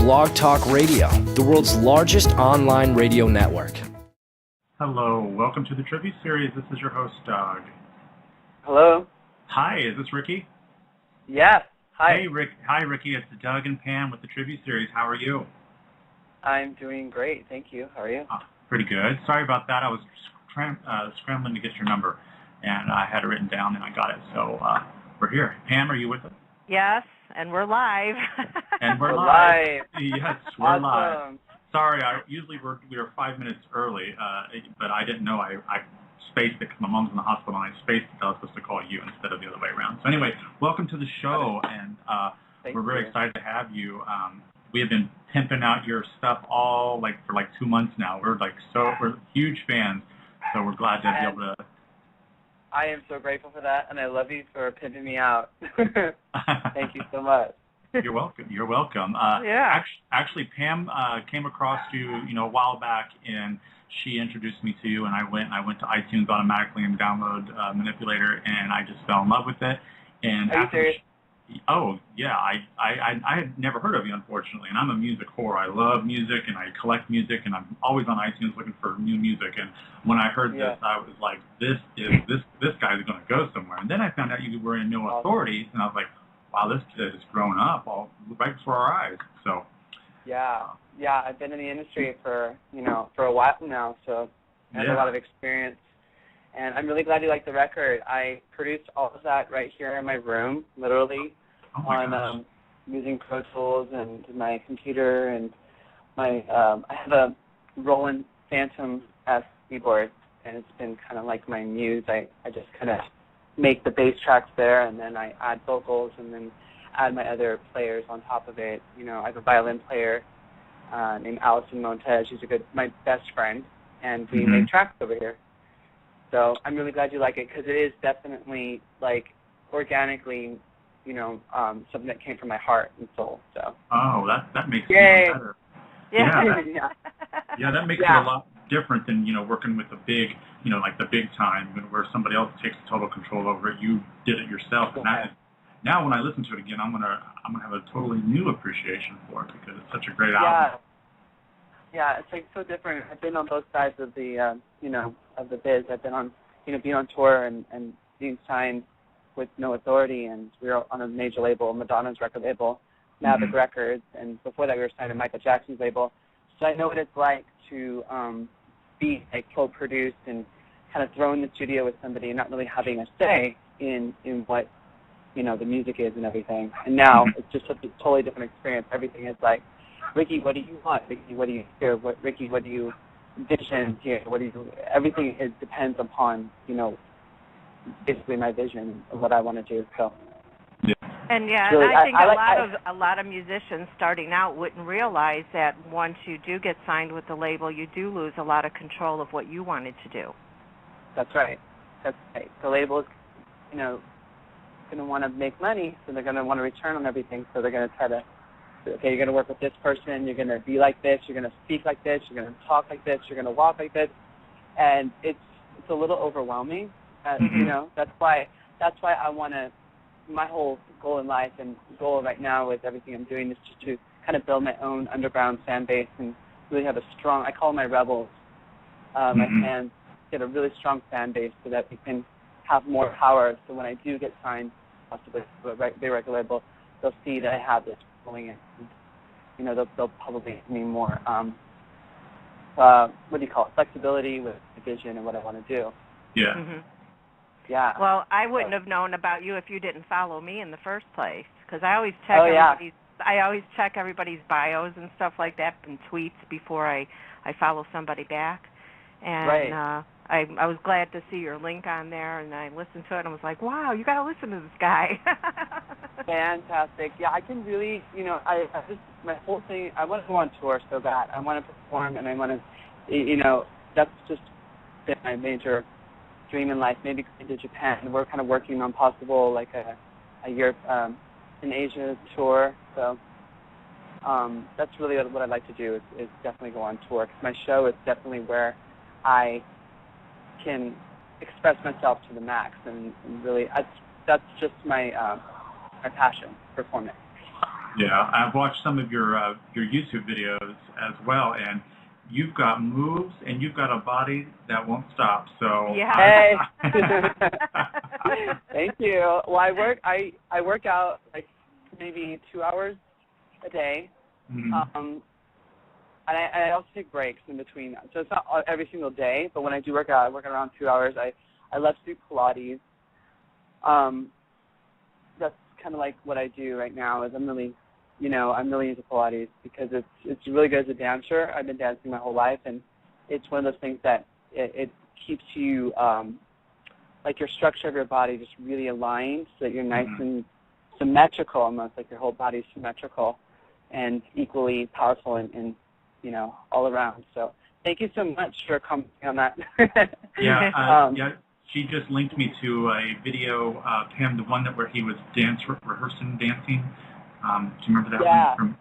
Blog Talk Radio, the world's largest online radio network. Hello, welcome to the Trivia Series. This is your host, Doug. Hello. Hi, is this Ricky? Yes. Hi. Hey, Hi, Ricky. It's Doug and Pam with the Trivia Series. How are you? I'm doing great, thank you. How are you? Pretty good. Sorry about that. I was scrambling to get your number, and I had it written down, and I got it. So we're here. Pam, are you with us? Yes, and we're live. And we're live. Yes, we're awesome. live. Sorry, usually we were 5 minutes early, but I didn't know I spaced it because my mom's in the hospital, and I spaced it. I was supposed to call you instead of the other way around. So anyway, welcome to the show, and we're very excited to have you. We have been pimping out your stuff all for 2 months now. We're huge fans, so we're glad to be able to. I am so grateful for that, and I love you for pimping me out. Thank you so much. You're welcome. You're welcome. Yeah. Actually, Pam came across you, a while back, and she introduced me to you, and I went to iTunes automatically and download Manipulator, and I just fell in love with it. And Are you serious? Oh yeah, I had never heard of you, unfortunately, and I'm a music whore. I love music, and I collect music, and I'm always on iTunes looking for new music. And when I heard this, I was like, this guy's going to go somewhere. And then I found out you were in No Authority, and I was like, wow, this kid has grown up right before our eyes. So. Yeah, I've been in the industry for a while now, so I have a lot of experience. And I'm really glad you like the record. I produced all of that right here in my room, literally, on using Pro Tools and my computer, and I have a Roland Phantom S keyboard, and it's been kind of like my muse. I just kind of make the bass tracks there, and then I add vocals, and then add my other players on top of it. I have a violin player named Allison Montez. She's my best friend, and we make tracks over here. So I'm really glad you like it, because it is definitely organically, something that came from my heart and soul. So. Oh, that makes it even better. Yeah. That makes it a lot different than working with the big, the big time, where somebody else takes total control over it. You did it yourself, and now when I listen to it again, I'm gonna have a totally new appreciation for it, because it's such a great album. Yeah, it's so different. I've been on both sides of the of the biz. I've been on being on tour and being signed with No Authority, and we were on a major label, Madonna's record label, Mavic Records, and before that we were signed to Michael Jackson's label. So I know what it's like to be co-produced and kind of thrown in the studio with somebody and not really having a say in what the music is and everything. And now it's just a totally different experience. Everything is like, Ricky, what do you want? Ricky, what do you hear? Ricky, what do you envision here? Everything depends upon, basically my vision of what I want to do. So. Yeah. And really, I think a lot of musicians starting out wouldn't realize that once you do get signed with the label, you do lose a lot of control of what you wanted to do. That's right. The label is, going to want to make money, so they're going to want to return on everything. So they're going to try to, okay, you're going to work with this person, you're going to be like this, you're going to speak like this, you're going to talk like this, you're going to walk like this, and it's a little overwhelming. That's why I want to. My whole goal in life and goal right now with everything I'm doing is just to kind of build my own underground fan base and really have a strong. I call them my rebels. My fans get a really strong fan base so that we can have more power. So when I do get signed, possibly to a big record label, they'll see that I have this going in. They'll probably give me more, flexibility with the vision and what I want to do. Yeah. Yeah. Well, I wouldn't have known about you if you didn't follow me in the first place, because I always check everybody's bios and stuff like that and tweets before I follow somebody back. And I was glad to see your link on there, and I listened to it and I was like, wow, you got to listen to this guy. Fantastic. Yeah, I can really, my whole thing, I want to go on tour so bad. I want to perform, and I want to, that's just been my major dream in life. Maybe going to Japan. We're kind of working on possible a Europe, an Asia tour. So that's really what I'd like to do is definitely go on tour, because my show is definitely where I can express myself to the max, and really that's just my passion, performing. Yeah, I've watched some of your YouTube videos as well, and you've got moves and you've got a body that won't stop. So yeah. Hey. Thank you. Well, I work out like maybe 2 hours a day. Mm-hmm. And I also take breaks in between. So it's not every single day, but when I do work out, I work around 2 hours. I love to do Pilates. That's kind of like what I do right now. Is I'm really into Pilates because it's really good as a dancer. I've been dancing my whole life, and it's one of those things that it keeps you like your structure of your body just really aligned, so that you're nice and symmetrical, almost like your whole body's symmetrical and equally powerful and all around. So thank you so much for commenting on that. Yeah, she just linked me to a video of him, the one where he was rehearsing dancing. Do you remember that one?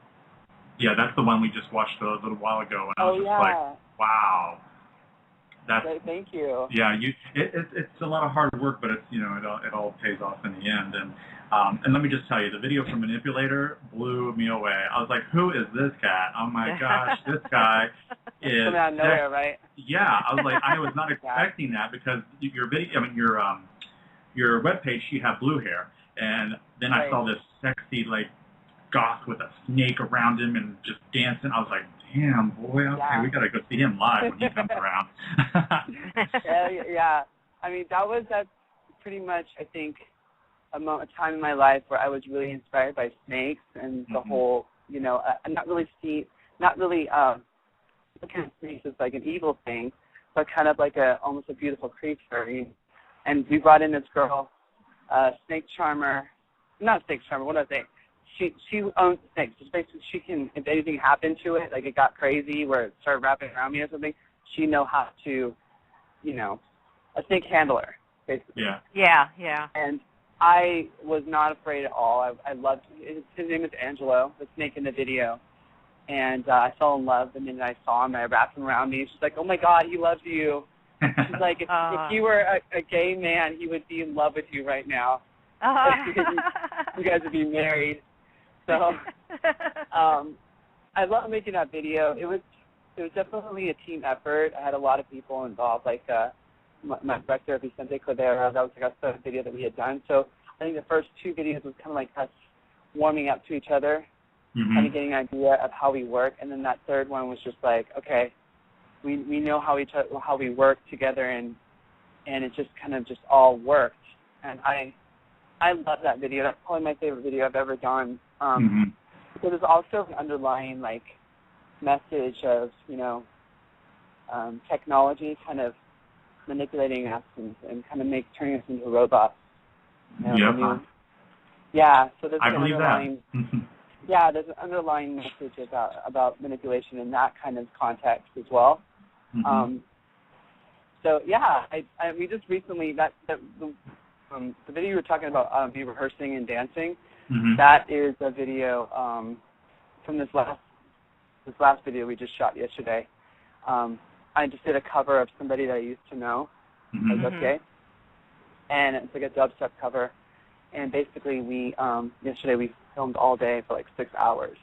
Yeah, that's the one we just watched a little while ago, and I was just like, wow. That's, thank you. Yeah, it's a lot of hard work, but it's it all pays off in the end. And let me just tell you, the video from Manipulator blew me away. I was like, who is this cat? Oh my gosh, this guy is coming out of nowhere, right? Yeah, I was like, I was not expecting that because your video, your webpage, you have blue hair, and then I saw this sexy goth with a snake around him and just dancing. I was like, damn, boy, okay, we got to go see him live when he comes around. Yeah. I mean, that's pretty much, I think, a time in my life where I was really inspired by snakes and the whole, not really looking at snakes as like an evil thing, but kind of like almost a beautiful creature. And we brought in this girl, snake charmer, not snake charmer, what do I say? She owns snakes. Just basically, she can, if anything happened to it, like it got crazy where it started wrapping around me or something, she know how to, a snake handler, basically. Yeah. And I was not afraid at all. I loved his name is Angelo, the snake in the video. And I fell in love the minute I saw him. I wrapped him around me. She's like, oh, my God, he loves you. She's like, if you were a gay man, he would be in love with you right now. You guys would be married. So I love making that video. It was definitely a team effort. I had a lot of people involved, like my director, Vicente Cordero. That was like our third video that we had done. So I think the first two videos was kind of like us warming up to each other, kind of getting an idea of how we work. And then that third one was just like, okay, we know how we work together, and it just kind of just all worked. And I love that video. That's probably my favorite video I've ever done. Because there's also an underlying message of technology kind of manipulating us and kind of turning us into robots. Yeah. So there's an underlying. Yeah, there's an underlying message about manipulation in that kind of context as well. So yeah, we just recently the video you were talking about me rehearsing and dancing. That is a video from this last video we just shot yesterday. I just did a cover of somebody that I used to know, as okay, and it's like a dubstep cover. And basically, yesterday we filmed all day for 6 hours,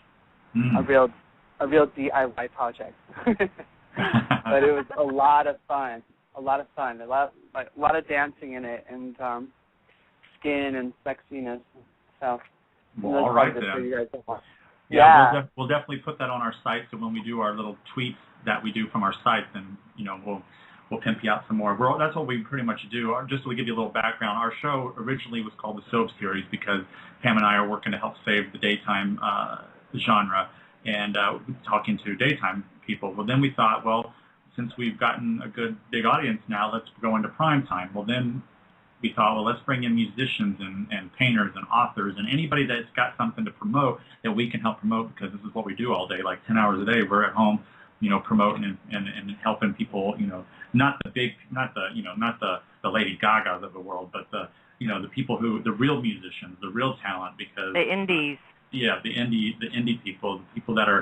a real DIY project. But it was a lot of fun, a lot of dancing in it, and skin and sexiness. So, well, all right then. We'll definitely put that on our site. So when we do our little tweets that we do from our site, then we'll pimp you out some more. That's what we pretty much do. Just to give you a little background, our show originally was called the Soap Series because Pam and I are working to help save the daytime genre and talking to daytime people. Well, then we thought, since we've gotten a good big audience now, let's go into prime time. Well, then we thought, let's bring in musicians and painters and authors and anybody that's got something to promote that we can help promote, because this is what we do all day, 10 hours a day. We're at home, promoting and helping people, not the Lady Gagas of the world, but the people the real musicians, the real talent, because the indies. Yeah, the indie people, the people that are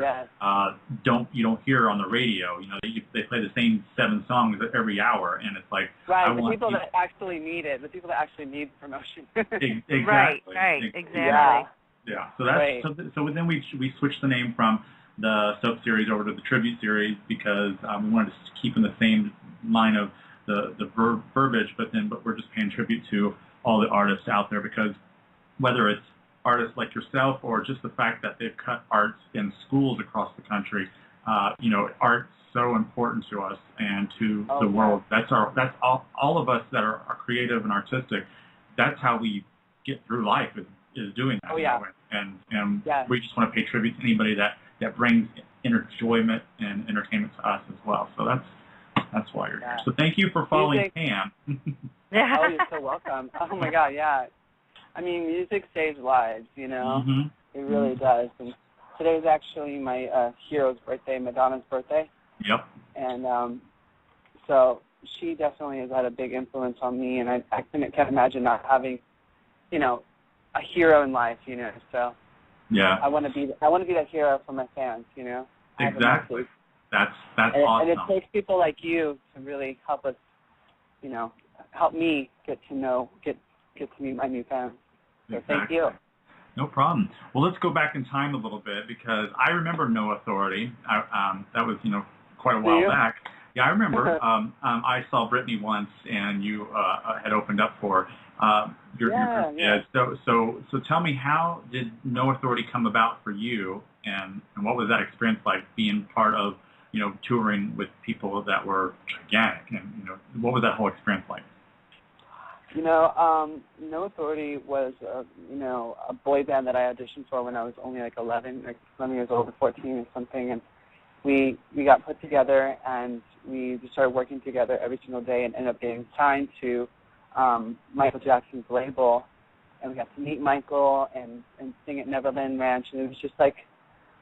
you don't hear on the radio. They play the same 7 songs every hour, and it's like the people that actually need it, the people that actually need promotion. Exactly. Right, exactly. Yeah. So that's right. so then we switched the name from the soap series over to the tribute series because we wanted to keep in the same line of the verbiage, but we're just paying tribute to all the artists out there because whether it's artists like yourself or just the fact that they've cut arts in schools across the country, art's so important to us and to the world. That's all of us that are creative and artistic. That's how we get through life is doing that. And we just want to pay tribute to anybody that brings enjoyment and entertainment to us as well. So that's why you're here. So thank you for following Pam. Oh, you're so welcome. Oh my God, yeah. I mean, music saves lives, It really does. And today's actually my hero's birthday, Madonna's birthday. Yep. And so she definitely has had a big influence on me, and I can't imagine not having, a hero in life, So yeah, I want to be that hero for my fans, Exactly. That's awesome. And it takes people like you to really help us, help me get to meet my new fans. So thank you. No problem. Well, let's go back in time a little bit because I remember No Authority. That was, quite a while back. Yeah, I remember. I saw Brittany once, and you had opened up for your So tell me, how did No Authority come about for you, and what was that experience like being part of, touring with people that were gigantic, and what was that whole experience like? No Authority was, a boy band that I auditioned for when I was only like 11 years old or 14 or something, and we got put together and we started working together every single day and ended up getting signed to Michael Jackson's label, and we got to meet Michael and sing at Neverland Ranch, and it was just like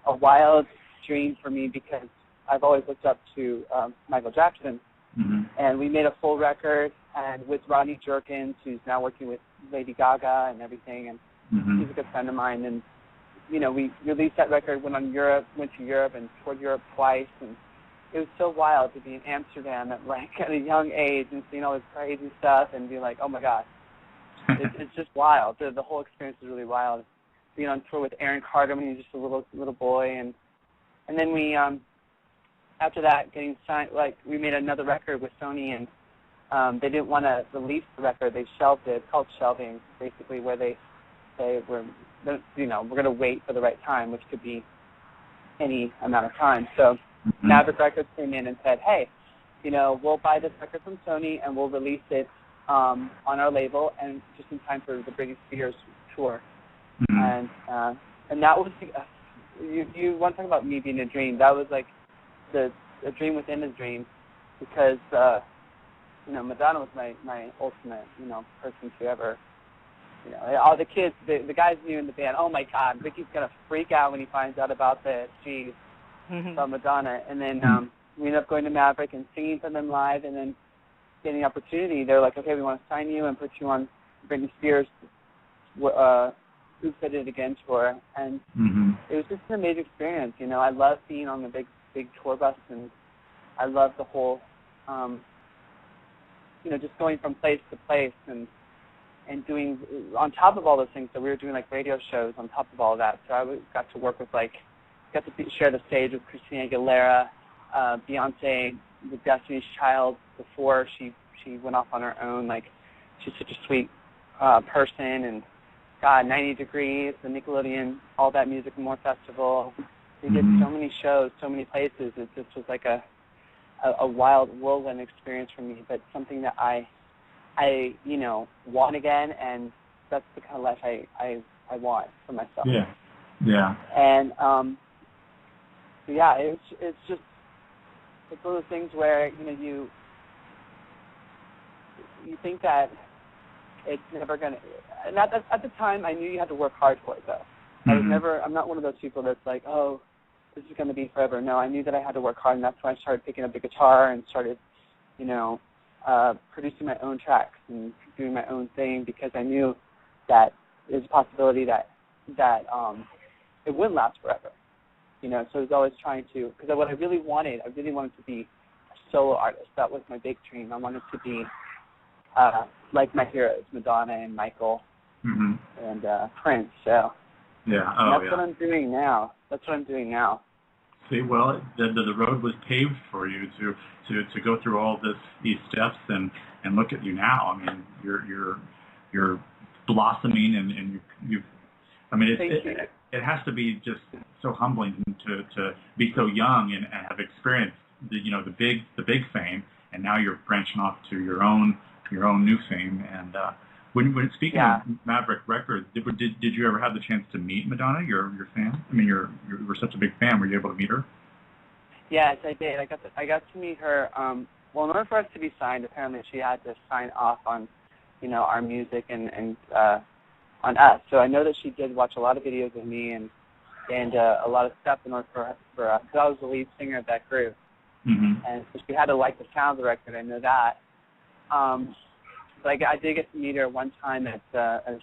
a wild dream for me because I've always looked up to Michael Jackson. Mm-hmm. And we made a full record, and with Rodney Jerkins, who's now working with Lady Gaga and everything, and he's a good friend of mine. And we released that record, went to Europe, and toured Europe twice, and it was so wild to be in Amsterdam at a young age and seeing all this crazy stuff and be like, oh my God, it's just wild. The whole experience is really wild. Being on tour with Aaron Carter when he was just a little boy, and then we. After that, getting signed, we made another record with Sony, and they didn't want to release the record. They shelved it. It's called shelving, basically, where they were, we're going to wait for the right time, which could be any amount of time. So Maverick Records came in and said, hey, we'll buy this record from Sony and we'll release it on our label and just in time for the Britney Spears tour. And that was, you want to talk about me being a dream. That was like, a dream within a dream, because Madonna was my ultimate person to ever all the kids, the guys knew in the band, oh my God, Ricky's gonna freak out when he finds out about this, about Madonna. And then we ended up going to Maverick and singing for them live, and then getting the opportunity. They're like, okay, we want to sign you and put you on Britney Spears Who Said It Again tour, and it was just an amazing experience. I love being on the big tour bus, and I love the whole, just going from place to place and doing, on top of all those things, so we were doing like radio shows on top of all of that. So I got to work with share the stage with Christina Aguilera, Beyonce, with Destiny's Child before she went off on her own. She's such a sweet person, and God, 90 Degrees, the Nickelodeon, All That Music and More Festival. We did so many shows, so many places. It just was like a wild whirlwind experience for me, but something that I want again, and that's the kind of life I want for myself. Yeah. And it's just one of those things where you think that it's never gonna. And at the time, I knew you had to work hard for it, though. I'm not one of those people that's like, oh, this is going to be forever. No, I knew that I had to work hard, and that's when I started picking up the guitar and started, producing my own tracks and doing my own thing, because I knew that there's a possibility that it wouldn't last forever. So I was always trying to, because what I really wanted to be a solo artist. That was my big dream. I wanted to be like my heroes, Madonna and Michael and Prince. So Yeah. Oh, and that's what I'm doing now. See, well, the road was paved for you to go through all these steps and look at you now. I mean, you're blossoming and you've. I mean, it has to be just so humbling to be so young and have experienced the big fame, and now you're branching off to your own new fame. And when speaking of Maverick Records, did you ever have the chance to meet Madonna, your fan? I mean, you were such a big fan. Were you able to meet her? Yes, I did. I got to meet her. Well, in order for us to be signed, apparently she had to sign off on, our music and on us. So I know that she did watch a lot of videos of me and a lot of stuff in order for us, because I was the lead singer of that group. Mm-hmm. And so she had to like the sound of the record. I know that. But I did get to meet her one time at a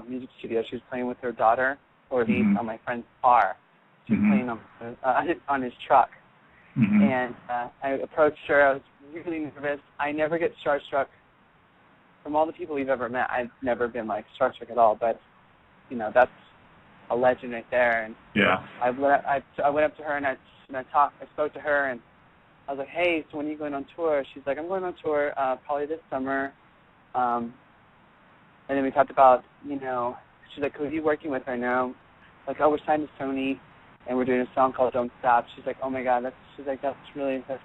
music studio. She was playing with her daughter, or on my friend's car. She was playing on his truck. Mm-hmm. And I approached her. I was really nervous. I never get starstruck. From all the people we've ever met, I've never been starstruck at all. But that's a legend right there. And I went up to her and I spoke to her, and I was like, "Hey, so when are you going on tour?" She's like, "I'm going on tour probably this summer." And then we talked about, she's like, "Who are you working with right now?" Like, "Oh, we're signed to Sony, and we're doing a song called Don't Stop." She's like, "Oh my God," she's like, that's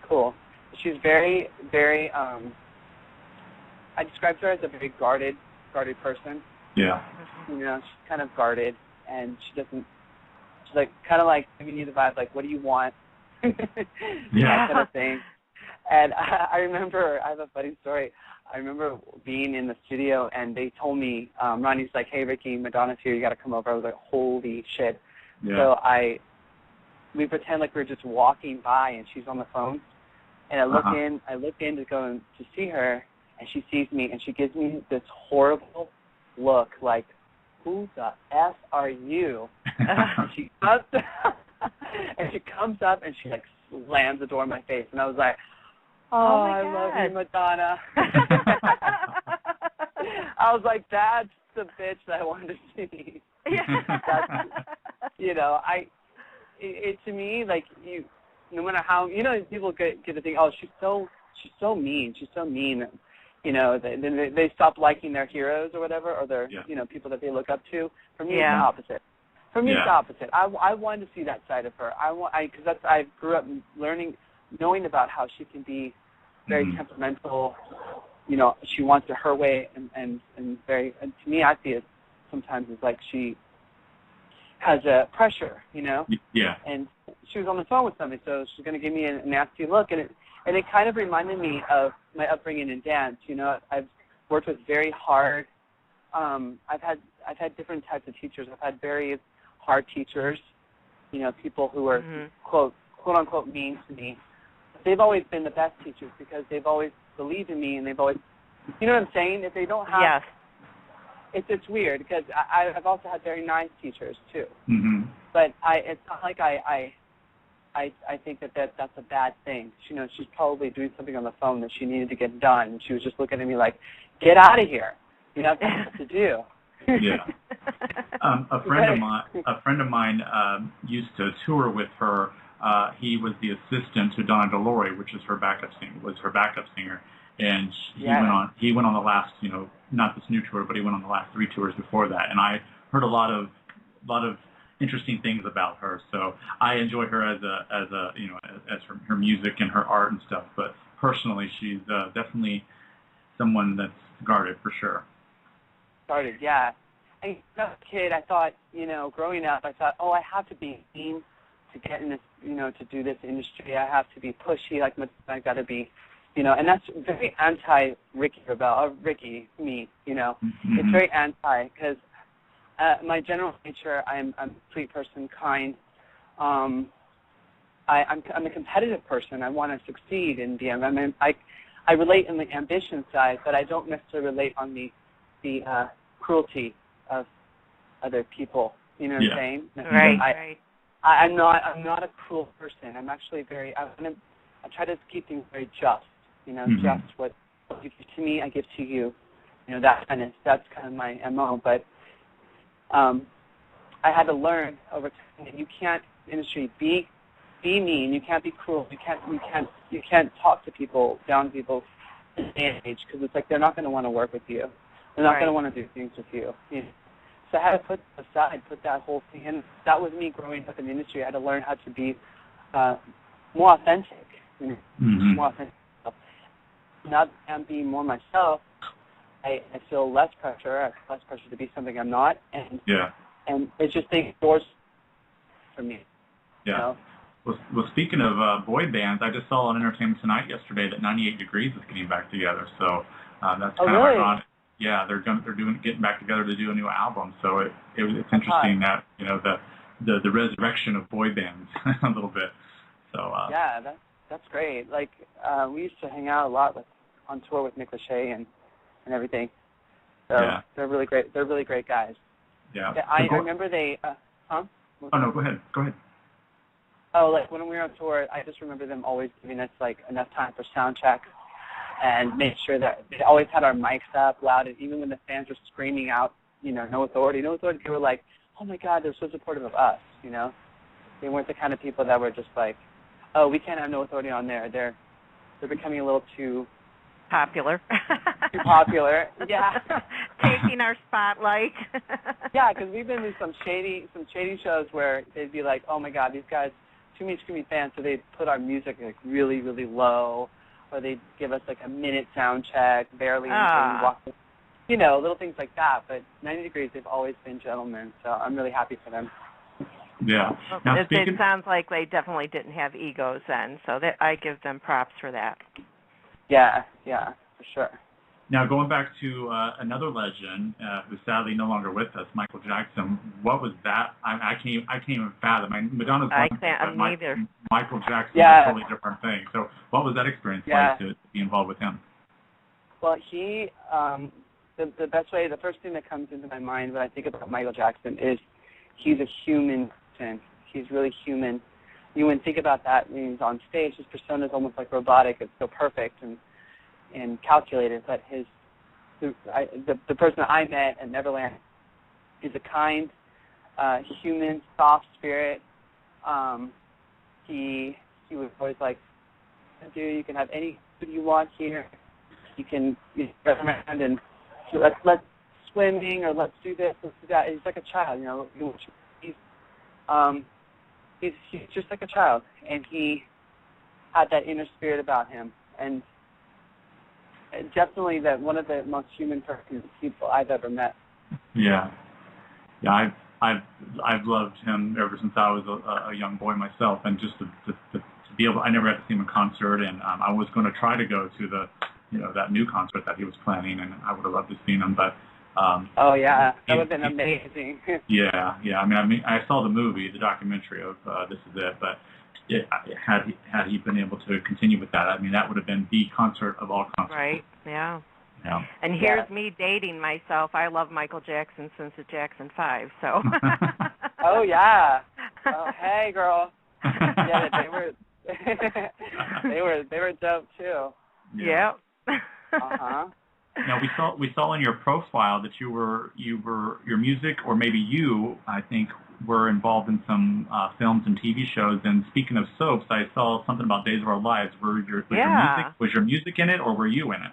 cool." She's very, very, I described her as a very guarded person. Yeah. She's kind of guarded, and she's kind of like giving you the vibe, like, what do you want? That kind of thing. And I remember, I have a funny story. I remember being in the studio, and they told me, Ronnie's like, "Hey, Ricky, Madonna's here. You got to come over." I was like, holy shit. Yeah. So we pretend like we're just walking by, and she's on the phone. And I look in to go to see her, and she sees me, and she gives me this horrible look, like, "Who the F are you?" And she comes up, and she slams the door in my face, and I was like, "Oh, I love you, Madonna." I was like, "That's the bitch that I wanted to see." To me, no matter how, people get to think, "Oh, she's so mean. She's so mean." They stop liking their heroes or whatever, or their, people that they look up to. For me, it's the opposite. It's the opposite. I wanted to see that side of her. Because I grew up knowing about how she can be very temperamental. She wants it her way, and very. And to me, I see it sometimes as like she has a pressure, Yeah. And she was on the phone with somebody, so she's going to give me a nasty look, and it kind of reminded me of my upbringing in dance. I've worked with very hard. I've had different types of teachers. I've had very hard teachers. People who are quote unquote mean to me. They've always been the best teachers because they've always believed in me, and they've always, you know what I'm saying? If they don't have, yes. It's weird because I've also had very nice teachers too. Mm-hmm. But it's not like I think that's a bad thing. She's probably doing something on the phone that she needed to get done, and she was just looking at me like, "Get out of here! You have stuff to do." Yeah. A friend of mine used to tour with her. He was the assistant to Donna DeLore, which is her backup singer, and he went on the last, not this new tour, but he went on the last 3 tours before that, and I heard a lot of interesting things about her. So I enjoy her as her music and her art and stuff, but personally, she's definitely someone that's guarded for sure. Guarded, yeah. As a kid, I thought, growing up, I thought, oh, I have to be mean to get in this, to do this industry. I have to be pushy, I got to be, and that's very anti-Ricky Rebel, me, Mm-hmm. It's very anti, because my general nature, I'm a sweet person, kind. I'm a competitive person. I want to succeed in DM. I relate in the ambition side, but I don't necessarily relate on the cruelty of other people. You know what I'm saying? Right. I'm not a cruel person. I'm actually I try to keep things very just. Just what you give to me, I give to you. That's kind of my MO. But I had to learn over time that you can't industry be mean. You can't be cruel. You can't talk to people down to people in this day and age because it's like they're not going to want to work with you. They're not going to want to do things with you. So I had to put aside, put that whole thing in. That was me growing up in the industry. I had to learn how to be more authentic. More authentic. Now that I'm being more myself, I feel less pressure. I feel less pressure to be something I'm not, and it just takes doors for me. Yeah. You know? Well, speaking of boy bands, I just saw on Entertainment Tonight yesterday that 98 Degrees is getting back together. So that's kind of ironic. Yeah, they're getting back together to do a new album. So it's interesting that the resurrection of boy bands a little bit. So yeah, that's great. Like we used to hang out a lot on tour with Nick Lachey and everything. So they're really great. They're really great guys. Yeah. I remember they. Huh? Oh no, go ahead. Go ahead. Oh, like when we were on tour, I just remember them always giving us like enough time for sound check and make sure that they always had our mics up loud, and even when the fans were screaming out, no authority, they were like, oh my God, they're so supportive of us, They weren't the kind of people that were just like, oh, we can't have no authority on there. They're becoming a little too popular. Too popular, yeah. Taking our spotlight. Yeah, because we've been to some shady shows where they'd be like, oh my God, these guys, too many screaming fans, so they'd put our music like really, really low, or they'd give us like a minute sound check, barely until we walked in. Little things like that. But 90 Degrees, they've always been gentlemen, so I'm really happy for them. Yeah. Well, it sounds like they definitely didn't have egos then, so I give them props for that. Yeah, for sure. Now, going back to another legend who's sadly no longer with us, Michael Jackson. What was that? I can't even fathom. Madonna's one thing, but Michael Jackson is a totally different thing. So, what was that experience like to be involved with him? Well, he the best way, the first thing that comes into my mind when I think about Michael Jackson is he's a human person. He's really human. You wouldn't think about that when he's on stage. His persona is almost like robotic. It's so perfect and calculated. But the person I met at Neverland is a kind, human, soft spirit. He was always like, dude, you can have any food you want here. You can go around and let's swimming, or let's do this, let's do that. He's like a child, He's just like a child, and he had that inner spirit about him, and definitely that one of the most human people I've ever met. Yeah. I've loved him ever since I was a young boy myself, and just to be able, I never had to see him in concert, and I was going to try to go to the that new concert that he was planning, and I would have loved to have seen him, but. Oh yeah, that would have been amazing. Yeah. I mean, I saw the movie, the documentary of This Is It, but had he been able to continue with that, I mean, that would have been the concert of all concerts. Right. Yeah. Yeah. And here's me dating myself. I love Michael Jackson since the Jackson 5. So. Oh yeah. Oh hey girl. Yeah, they were dope too. Yeah. Uh-huh. Now we saw in your profile that your music, or maybe you, I think, were involved in some films and TV shows. And speaking of soaps, I saw something about Days of Our Lives. Was your music in it, or were you in it?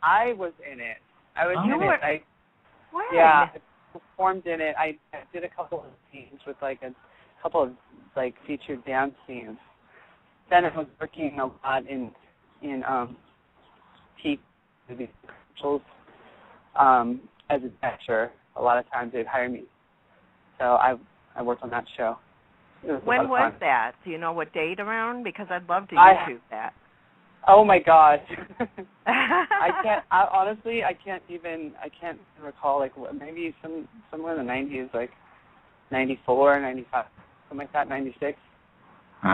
I was in it. I was in it. What? Yeah, I performed in it. I did a couple of scenes with like a couple of like featured dance scenes. Then I was working a lot in TV commercials as a dancer. A lot of times they'd hire me, so I worked on that show. When was that? Do you know what date around? Because I'd love to YouTube that. Oh my God. Honestly, I can't recall, like maybe somewhere in the 90s, like 94, 95, something like that, 96. I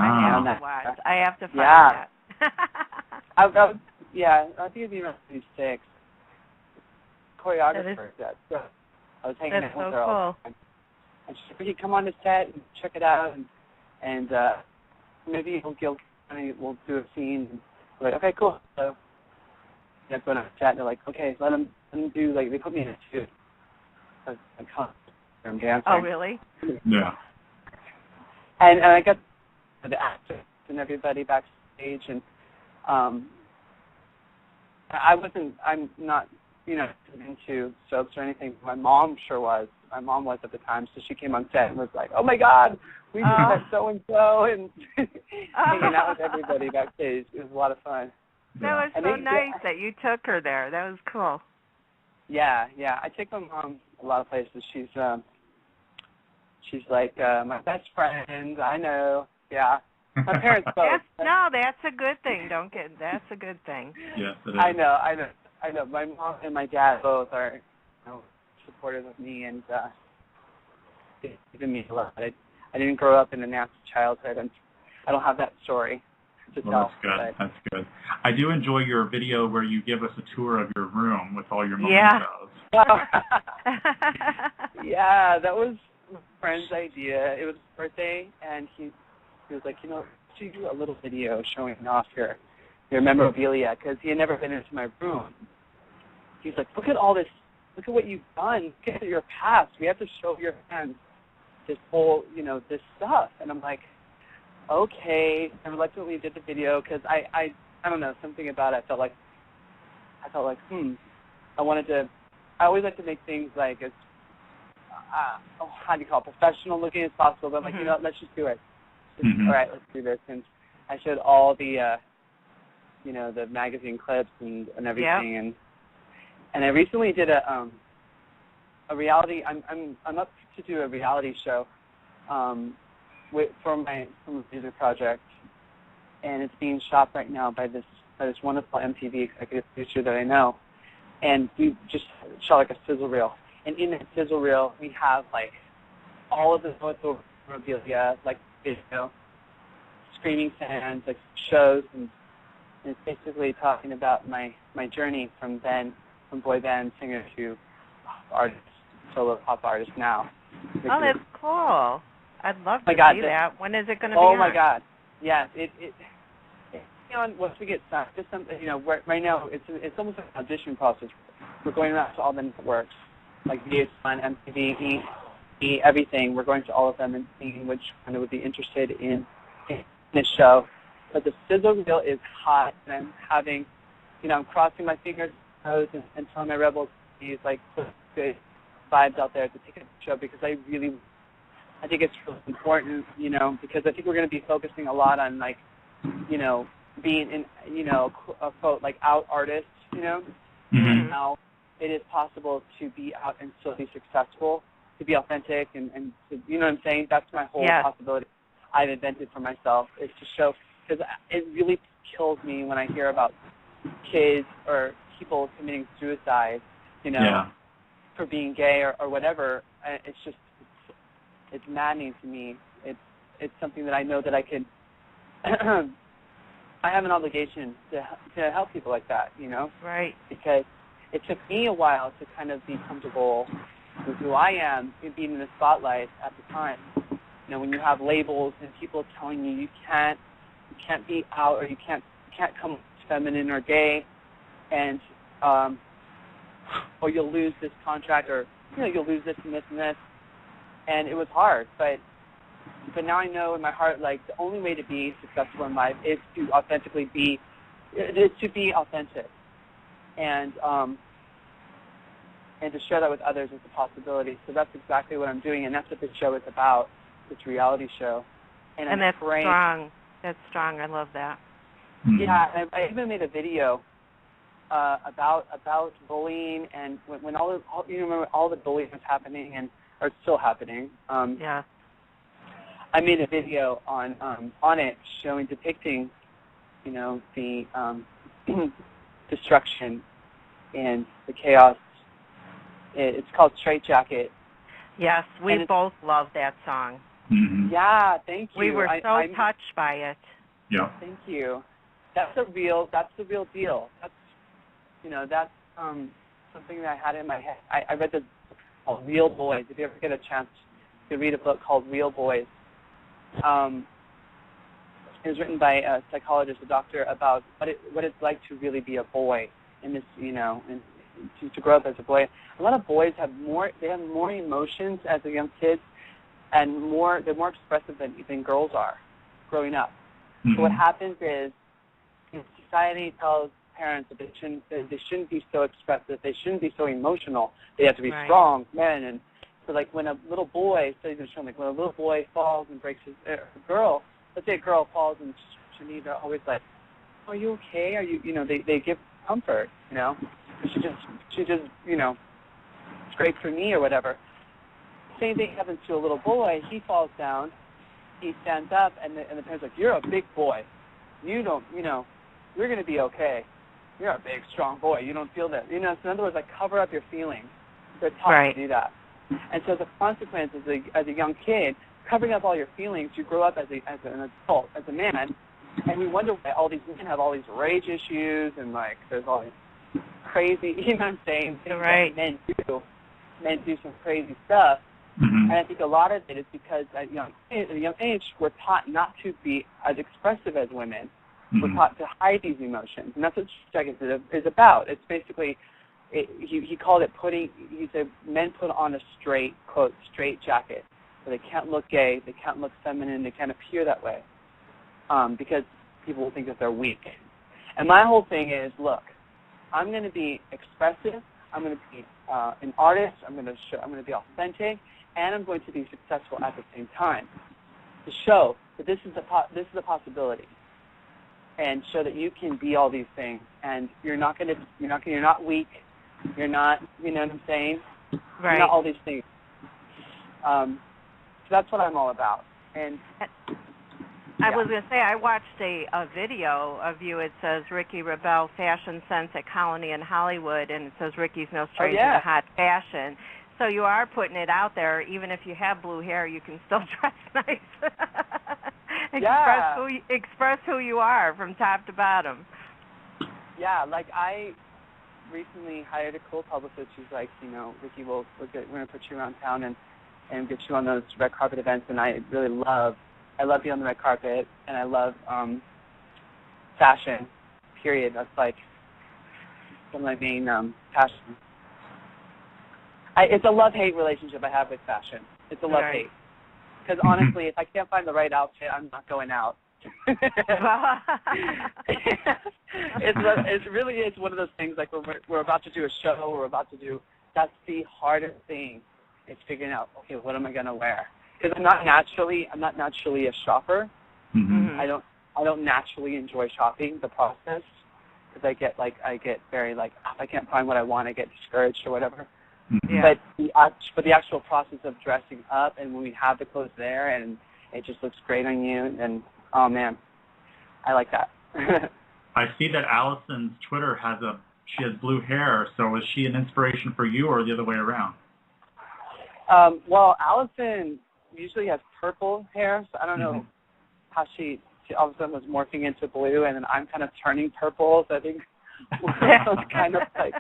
have to find that. I think it'd be around 96. Choreographer. So I was hanging out with her all the time. And she said, "Ricky, come on the set and check it out, and maybe we'll do a scene." And we're like, okay, cool. So I go on the set, and they're like, okay, let them do, like, they put me in a suit. room dancing. Oh, really? Yeah. And I got the actors and everybody backstage, and I'm not, into soaps or anything. My mom sure was. My mom was at the time, so she came on set and was like, "Oh my God, we just met so and so," and hanging out with everybody backstage. It was a lot of fun. That was so nice that you took her there. That was cool. Yeah. I take my mom a lot of places. She's like my best friend. I know. Yeah. My parents both. That's a good thing. That's a good thing. Yes, it is. I know. My mom and my dad both are, supportive of me and given me a lot. I didn't grow up in a nasty childhood, and I don't have that story to tell. That's good. That's good. I do enjoy your video where you give us a tour of your room with all your mementos. Yeah, that was my friend's idea. It was his birthday, and he was like, should do a little video showing off your memorabilia, because he had never been into my room. He's like, look at all this. Look at what you've done. Look at your past. We have to show your fans this whole, this stuff. And I'm like, okay. I reluctantly did the video because I don't know, something about it. I felt like, I always like to make things like as, how do you call it, professional looking as possible. But I'm like, let's just do it. All right, let's do this. And I showed all the, the magazine clips and everything. And I recently did a reality. I'm up to do a reality show for my music project, and it's being shot right now by this wonderful MTV executive producer that I know. And we just shot like a sizzle reel. And in that sizzle reel, we have like all of the memorabilia, like video, screaming fans, like shows, and it's basically talking about my journey from boy band singer to artist, solo pop artist now. Oh, that's cool. I'd love to see that. When is it going to be on? Oh, my God. Yes, it's on once we get signed. Just something, right now it's almost like an audition process. We're going around to all the networks, like VH1, MTV, E, everything. We're going to all of them and seeing which one would be interested in this show. But the sizzle reel is hot, and I'm having, I'm crossing my fingers and telling my rebels these like good vibes out there to take a show, because I think it's really important, because I think we're going to be focusing a lot on like, being in, a quote like out artists, and how it is possible to be out and still be successful, to be authentic, and to, what I'm saying? That's my whole possibility I've invented for myself, is to show, because it really kills me when I hear about kids or people committing suicide, for being gay or whatever. It's maddening to me. It's something that I know that I could. I have an obligation to help people like that, Right. Because it took me a while to kind of be comfortable with who I am, being in the spotlight at the time. When you have labels and people telling you can't be out, or you can't come feminine or gay, and or you'll lose this contract, or you'll lose this and this and this. And it was hard, but now I know in my heart, like, the only way to be successful in life is to authentically be, authentic, and to share that with others is a possibility. So that's exactly what I'm doing, and that's what this show is about, this reality show. And that's strong. That's strong. I love that. Yeah, I even made a video about bullying, and when all the bullying was happening, or it's still happening. I made a video on it, depicting, the destruction and the chaos. It's called Straight Jacket. Yes, we both love that song. Mm-hmm. Yeah, thank you. We were so touched by it. Yeah. Thank you. That's the real deal. That's something that I had in my head. I read the book called Real Boys. If you ever get a chance to read a book called Real Boys, it was written by a psychologist, a doctor, about what it's like to really be a boy in this, in to grow up as a boy. A lot of boys have more emotions as a young kid, and they're more expressive than girls are growing up. Mm-hmm. So what happens is, society tells parents that they shouldn't be so expressive, they shouldn't be so emotional. They have to be strong men. And so, like, when a little boy, when a little boy falls and breaks his girl, let's say a girl falls and she needs, they're always like, "Are you okay? Are you?" They give comfort. She just scraped her knee or whatever. Same thing happens to a little boy. He falls down. He stands up, and the parents are like, "You're a big boy. You don't, you're going to be okay. You're a big, strong boy. You don't feel that." So in other words, like, cover up your feelings. They're taught to do that. And so as a consequence, as a young kid, covering up all your feelings, you grow up as an adult, as a man, and we wonder why all these men have all these rage issues and, like, there's all these crazy, you know what I'm saying? Right. Men do some crazy stuff. Mm-hmm. And I think a lot of it is because at a young age, we're taught not to be as expressive as women. Mm-hmm. We're taught to hide these emotions, and that's what Jacket is about. It's basically, he called it he said men put on a straight, quote, straight jacket, so they can't look gay, they can't look feminine, they can't appear that way, because people will think that they're weak. And my whole thing is, look, I'm going to be expressive, I'm going to be an artist, I'm going to be authentic, and I'm going to be successful at the same time, to show that this is a possibility, and show that you can be all these things, and you're not weak, you're not, you know what I'm saying? Right. You're not all these things. So that's what I'm all about. And I was going to say, I watched a video of you. It says Ricky Rebel Fashion Sense at Colony in Hollywood, and it says Ricky's no stranger to hot fashion. So you are putting it out there. Even if you have blue hair, you can still dress nice. Express who you are from top to bottom. Yeah, like I recently hired a cool publicist who's like, Ricky, we're going to put you around town and get you on those red carpet events, and I love being on the red carpet, and I love fashion, period. That's like one of my main passions. It's a love-hate relationship I have with fashion. It's a love-hate. Because honestly, if I can't find the right outfit, I'm not going out. It really is one of those things, like when we're about to do a show, that's the hardest thing, is figuring out, okay, what am I going to wear? Because I'm not naturally a shopper. Mm-hmm. I don't naturally enjoy shopping, the process, because I get very, like, if I can't find what I want, I get discouraged or whatever. Yeah. But the actual process of dressing up, and when we have the clothes there and it just looks great on you, and oh man, I like that. I see that Allison's Twitter she has blue hair. So is she an inspiration for you, or the other way around? Well, Allison usually has purple hair, so I don't know how she all of a sudden was morphing into blue, and then I'm kind of turning purple. So I think we're kind of like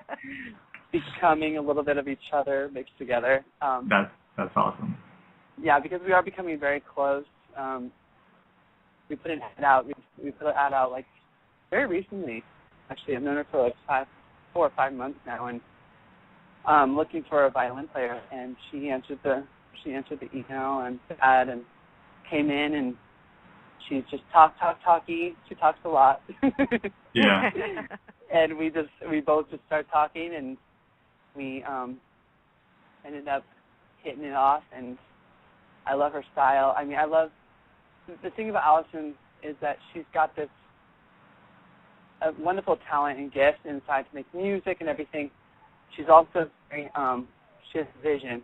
becoming a little bit of each other mixed together. That's awesome. Yeah, because we are becoming very close. We put an ad out. We put an ad out like very recently. Actually, I've known her for like 4 or 5 months now, and looking for a violin player. And she answered the email and the ad, and came in, and she's just talky. She talks a lot. Yeah. And we both just started talking, and we ended up hitting it off, and I love her style. I mean, the thing about Allison is that she's got this wonderful talent and gift inside to make music and everything. She's also very, she has vision.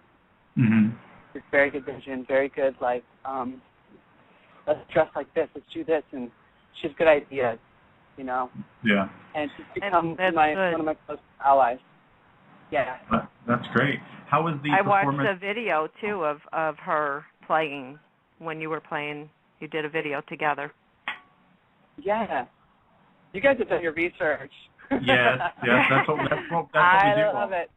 Mm-hmm. She's very good vision, very good, like, let's dress like this, let's do this, and she has good ideas, Yeah. And she's become one of my close allies. Yeah. That's great. How was the performance? I watched a video, too, of her playing when you were playing. You did a video together. Yeah. You guys have done your research. Yes. That's what we do. I love it.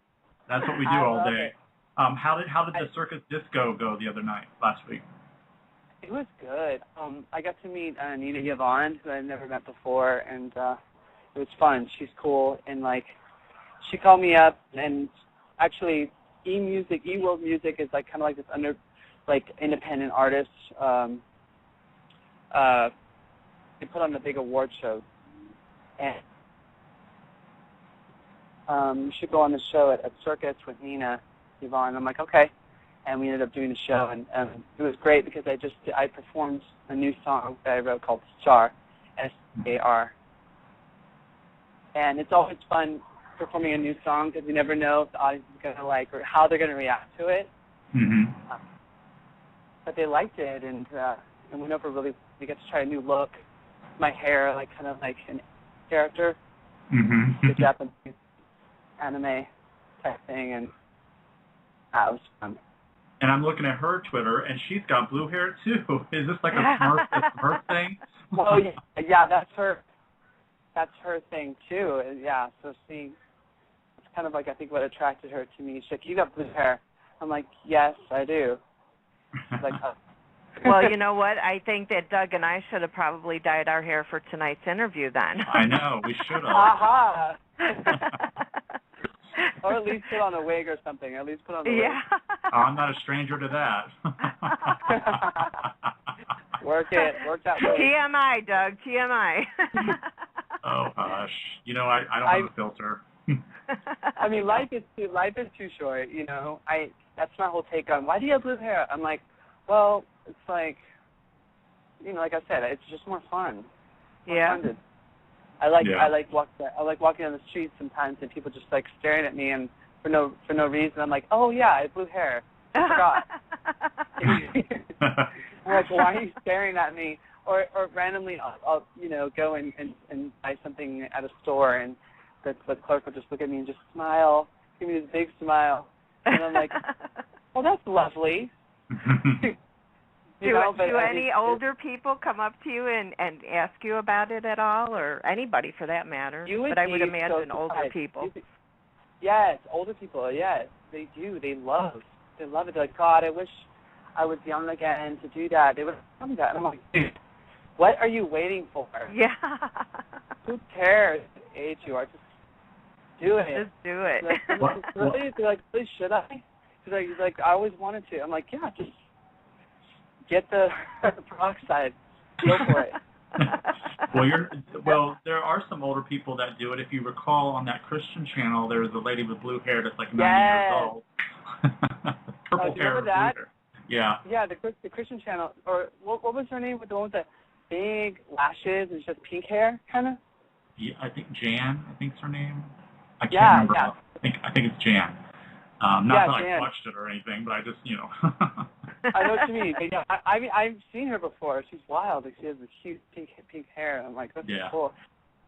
That's what we do all day. How did the Circus Disco go the other night, last week? It was good. I got to meet Nina Yvonne, who I'd never met before, and it was fun. She's cool, and like she called me up, and actually, eWorld Music is like kind of like this independent artist. They put on a big award show, and you should go on the show at Circus with Nina Yvonne. I'm like, okay. And we ended up doing the show, and it was great because I performed a new song that I wrote called Star, S-A-R. And it's always fun performing a new song because you never know if the audience is going to like or how they're going to react to it. Mm-hmm. But they liked it, and went over really. We got to try a new look. My hair, like kind of like an character, the Japanese anime type thing, and that was fun. And I'm looking at her Twitter, and she's got blue hair too. Is this like a Smurf thing? Well, yeah, that's her. That's her thing too. Yeah, so it's kind of like I think what attracted her to me. She's like, "You got blue hair." I'm like, "Yes, I do." She's like, oh. Well, you know what? I think that Doug and I should have probably dyed our hair for tonight's interview then. I know, we should have. Aha! Or at least put on a wig or something. At least put on a wig. Yeah. I'm not a stranger to that. Work that way. TMI, Doug, TMI. Oh, gosh. You know, I don't have a filter. I mean, life is too short, you know. That's my whole take on, why do you have blue hair? I'm like, well, it's like, you know, like I said, it's just more fun. Yeah. Fun I like walking on the street sometimes and people just like staring at me and for no reason. I'm like, oh yeah, I have blue hair. I forgot. I'm like, why are you staring at me? Or randomly, I'll you know go and buy something at a store and the clerk will just look at me and just smile, give me this big smile, and I'm like, oh, that's lovely. Do any older people come up to you and ask you about it at all, or anybody for that matter? But I would imagine older people. Yes, older people. Yes, they do. They love it. They're like, God, I wish I was young again to do that. They would tell me that, and I'm like, dude, what are you waiting for? Yeah. Who cares what age you are? Just do it. Just do it. They're like, really, should I? He's like, I always wanted to. I'm like, yeah, just get the peroxide. Go for it. Well, there are some older people that do it. If you recall, on that Christian channel, there was a lady with blue hair that's like 90 years old. Purple hair, remember that? blue hair. Yeah. Yeah, the Christian channel, or what was her name? With the one with the big lashes and just pink hair, kind of. Yeah, I think Jan. I think's her name. I can't remember. Yeah. I think it's Jan. Not that Jan. I watched it or anything, but I just, you know. I know what you mean. But yeah, I've seen her before. She's wild. Like, she has the cute pink hair. I'm like, that's so cool.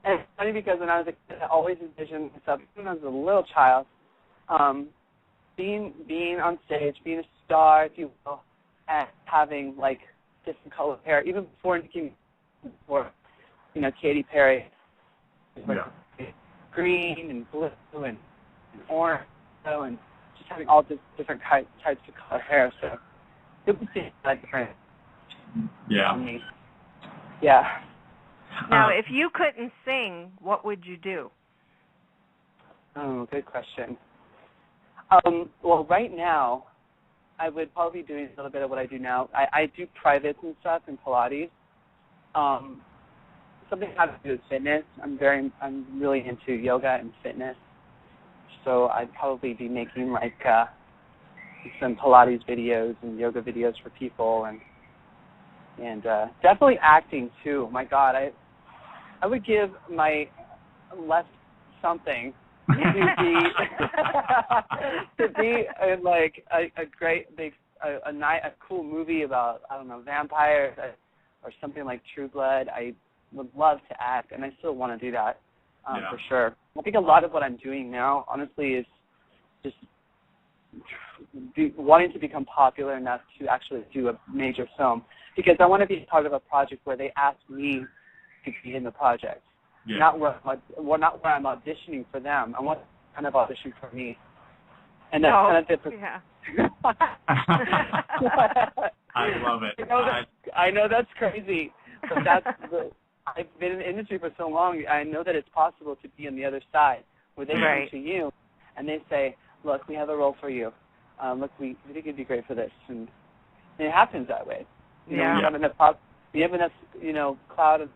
And it's funny because when I was a kid, I always envisioned myself, when I was a little child, being on stage, being a star, if you will, and having like different colored hair, even before Katy Perry, green and blue and orange, and just having all different types of color hair. So it would seem like different. Yeah. Yeah. Now, if you couldn't sing, what would you do? Oh, good question. Well, right now, I would probably be doing a little bit of what I do now. I do privates and stuff in Pilates. Something I have to do with fitness. I'm really into yoga and fitness. So I'd probably be making like some Pilates videos and yoga videos for people, and definitely acting too. My God, I would give my left something to be like a great big a cool movie about, I don't know, vampires or something like True Blood. I would love to act, and I still want to do that for sure. I think a lot of what I'm doing now, honestly, is just wanting to become popular enough to actually do a major film, because I want to be part of a project where they ask me to be in the project, not where I'm auditioning for them. I want to kind of audition for me, and that's kind of different. Yeah. I love it. I know that's crazy, but I've been in the industry for so long. I know that it's possible to be on the other side, where they come to you and they say, look, we have a role for you. Look, we think you'd be great for this. And it happens that way. You know, you have enough cloud of,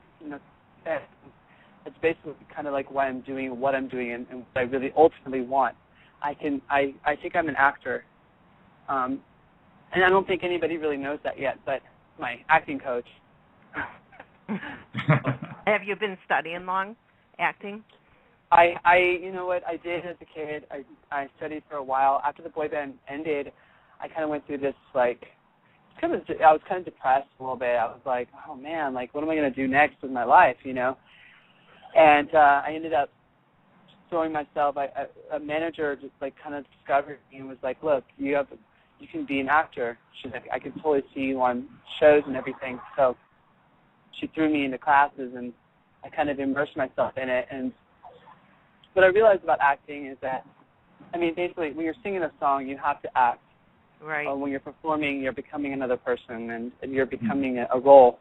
it's basically kind of like why I'm doing what I'm doing and what I really ultimately want. I think I'm an actor. And I don't think anybody really knows that yet, but my acting coach. Have you been studying long, acting? You know what, I did as a kid. I studied for a while. After the boy band ended, I kind of went through this, like, I was kind of depressed a little bit. I was like, oh, man, like, what am I going to do next with my life, you know? And I ended up throwing myself, a manager just, like, kind of discovered me and was like, look, you can be an actor. She's like, I can totally see you on shows and everything. So she threw me into classes, and I kind of immersed myself in it. And what I realized about acting is that, I mean, basically, when you're singing a song, you have to act. Right. When you're performing, you're becoming another person, and you're becoming a role.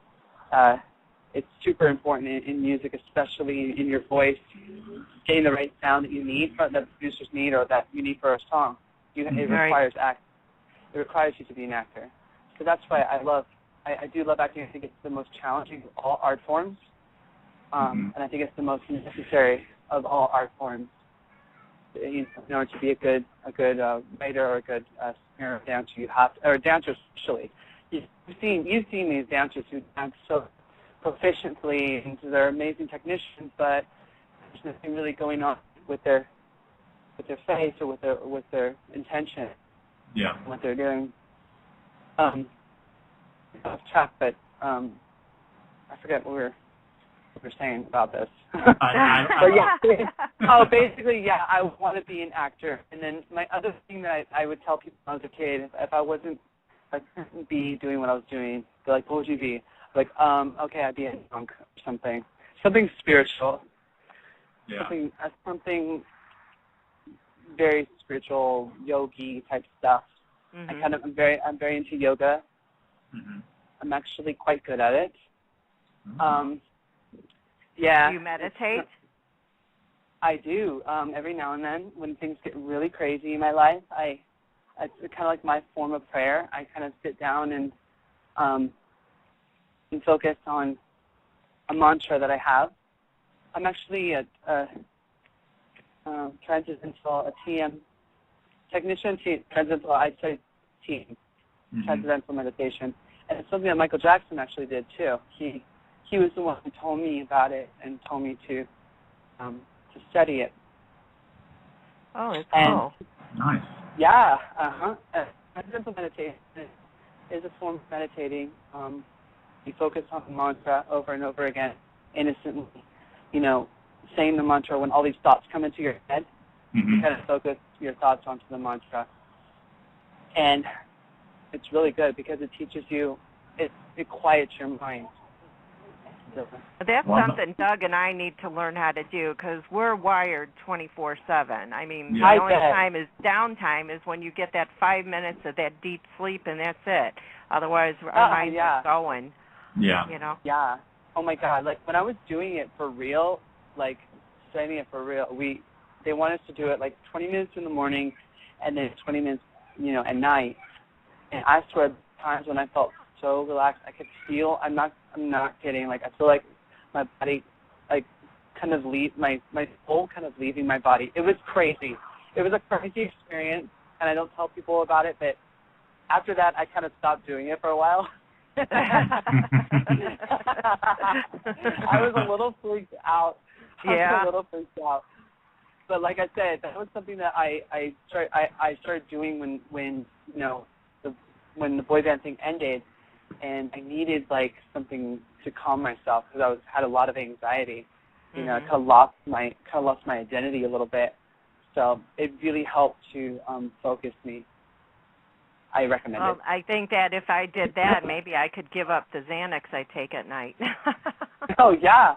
It's super important in music, especially in your voice, getting the right sound that you need, that the producers need, or that you need for a song. It requires act. It requires you to be an actor. So that's why I do love acting. I think it's the most challenging of all art forms, and I think it's the most necessary of all art forms. In order to be a good writer or a good singer or dancer, you have to, or dancer especially. You've seen these dancers who dance so proficiently, and they're amazing technicians, but there's nothing really going on with their face or with their intention. Yeah. What they're doing. Off track, but I forget what we were saying about this. Basically, I want to be an actor. And then my other thing that I would tell people when I was a kid, if I couldn't be doing what I was doing, they're like, what would you be? Like, okay, I'd be a monk or something spiritual. Yeah. Something very spiritual, yogi type stuff. I'm very into yoga. Mm-hmm. I'm actually quite good at it. Do you meditate? I do. Every now and then, when things get really crazy in my life, it's kind of like my form of prayer. I kind of sit down and focus on a mantra that I have. I'm actually a transcendental, a TM technician, transcendental. I study TM, transcendental meditation, and it's something that Michael Jackson actually did too. He was the one who told me about it and told me to study it. Oh, it's cool. Nice. Yeah. Transcendental meditation is a form of meditating. You focus on the mantra over and over again, innocently. You know, saying the mantra when all these thoughts come into your head. You kind of focus your thoughts onto the mantra. And it's really good because it teaches you, it quiets your mind. That's something Doug and I need to learn how to do because we're wired 24/7. I mean, the only time is downtime is when you get that 5 minutes of that deep sleep, and that's it. Otherwise, our minds are going. Yeah. You know. Yeah. Oh my God! Like when I was doing it for real, like studying it for real, they want us to do it like 20 minutes in the morning, and then 20 minutes, at night. And I swear, times when I felt so relaxed, I could feel. I'm not kidding. Like I feel like my body, like kind of my soul kind of leaving my body. It was crazy. It was a crazy experience, and I don't tell people about it. But after that, I kind of stopped doing it for a while. I was a little freaked out. But like I said, that was something that I started doing when the boy band thing ended, and I needed like something to calm myself because I had a lot of anxiety. I kind of lost my identity a little bit. So it really helped to focus me. I recommend it. I think that if I did that, maybe I could give up the Xanax I take at night. Oh yeah,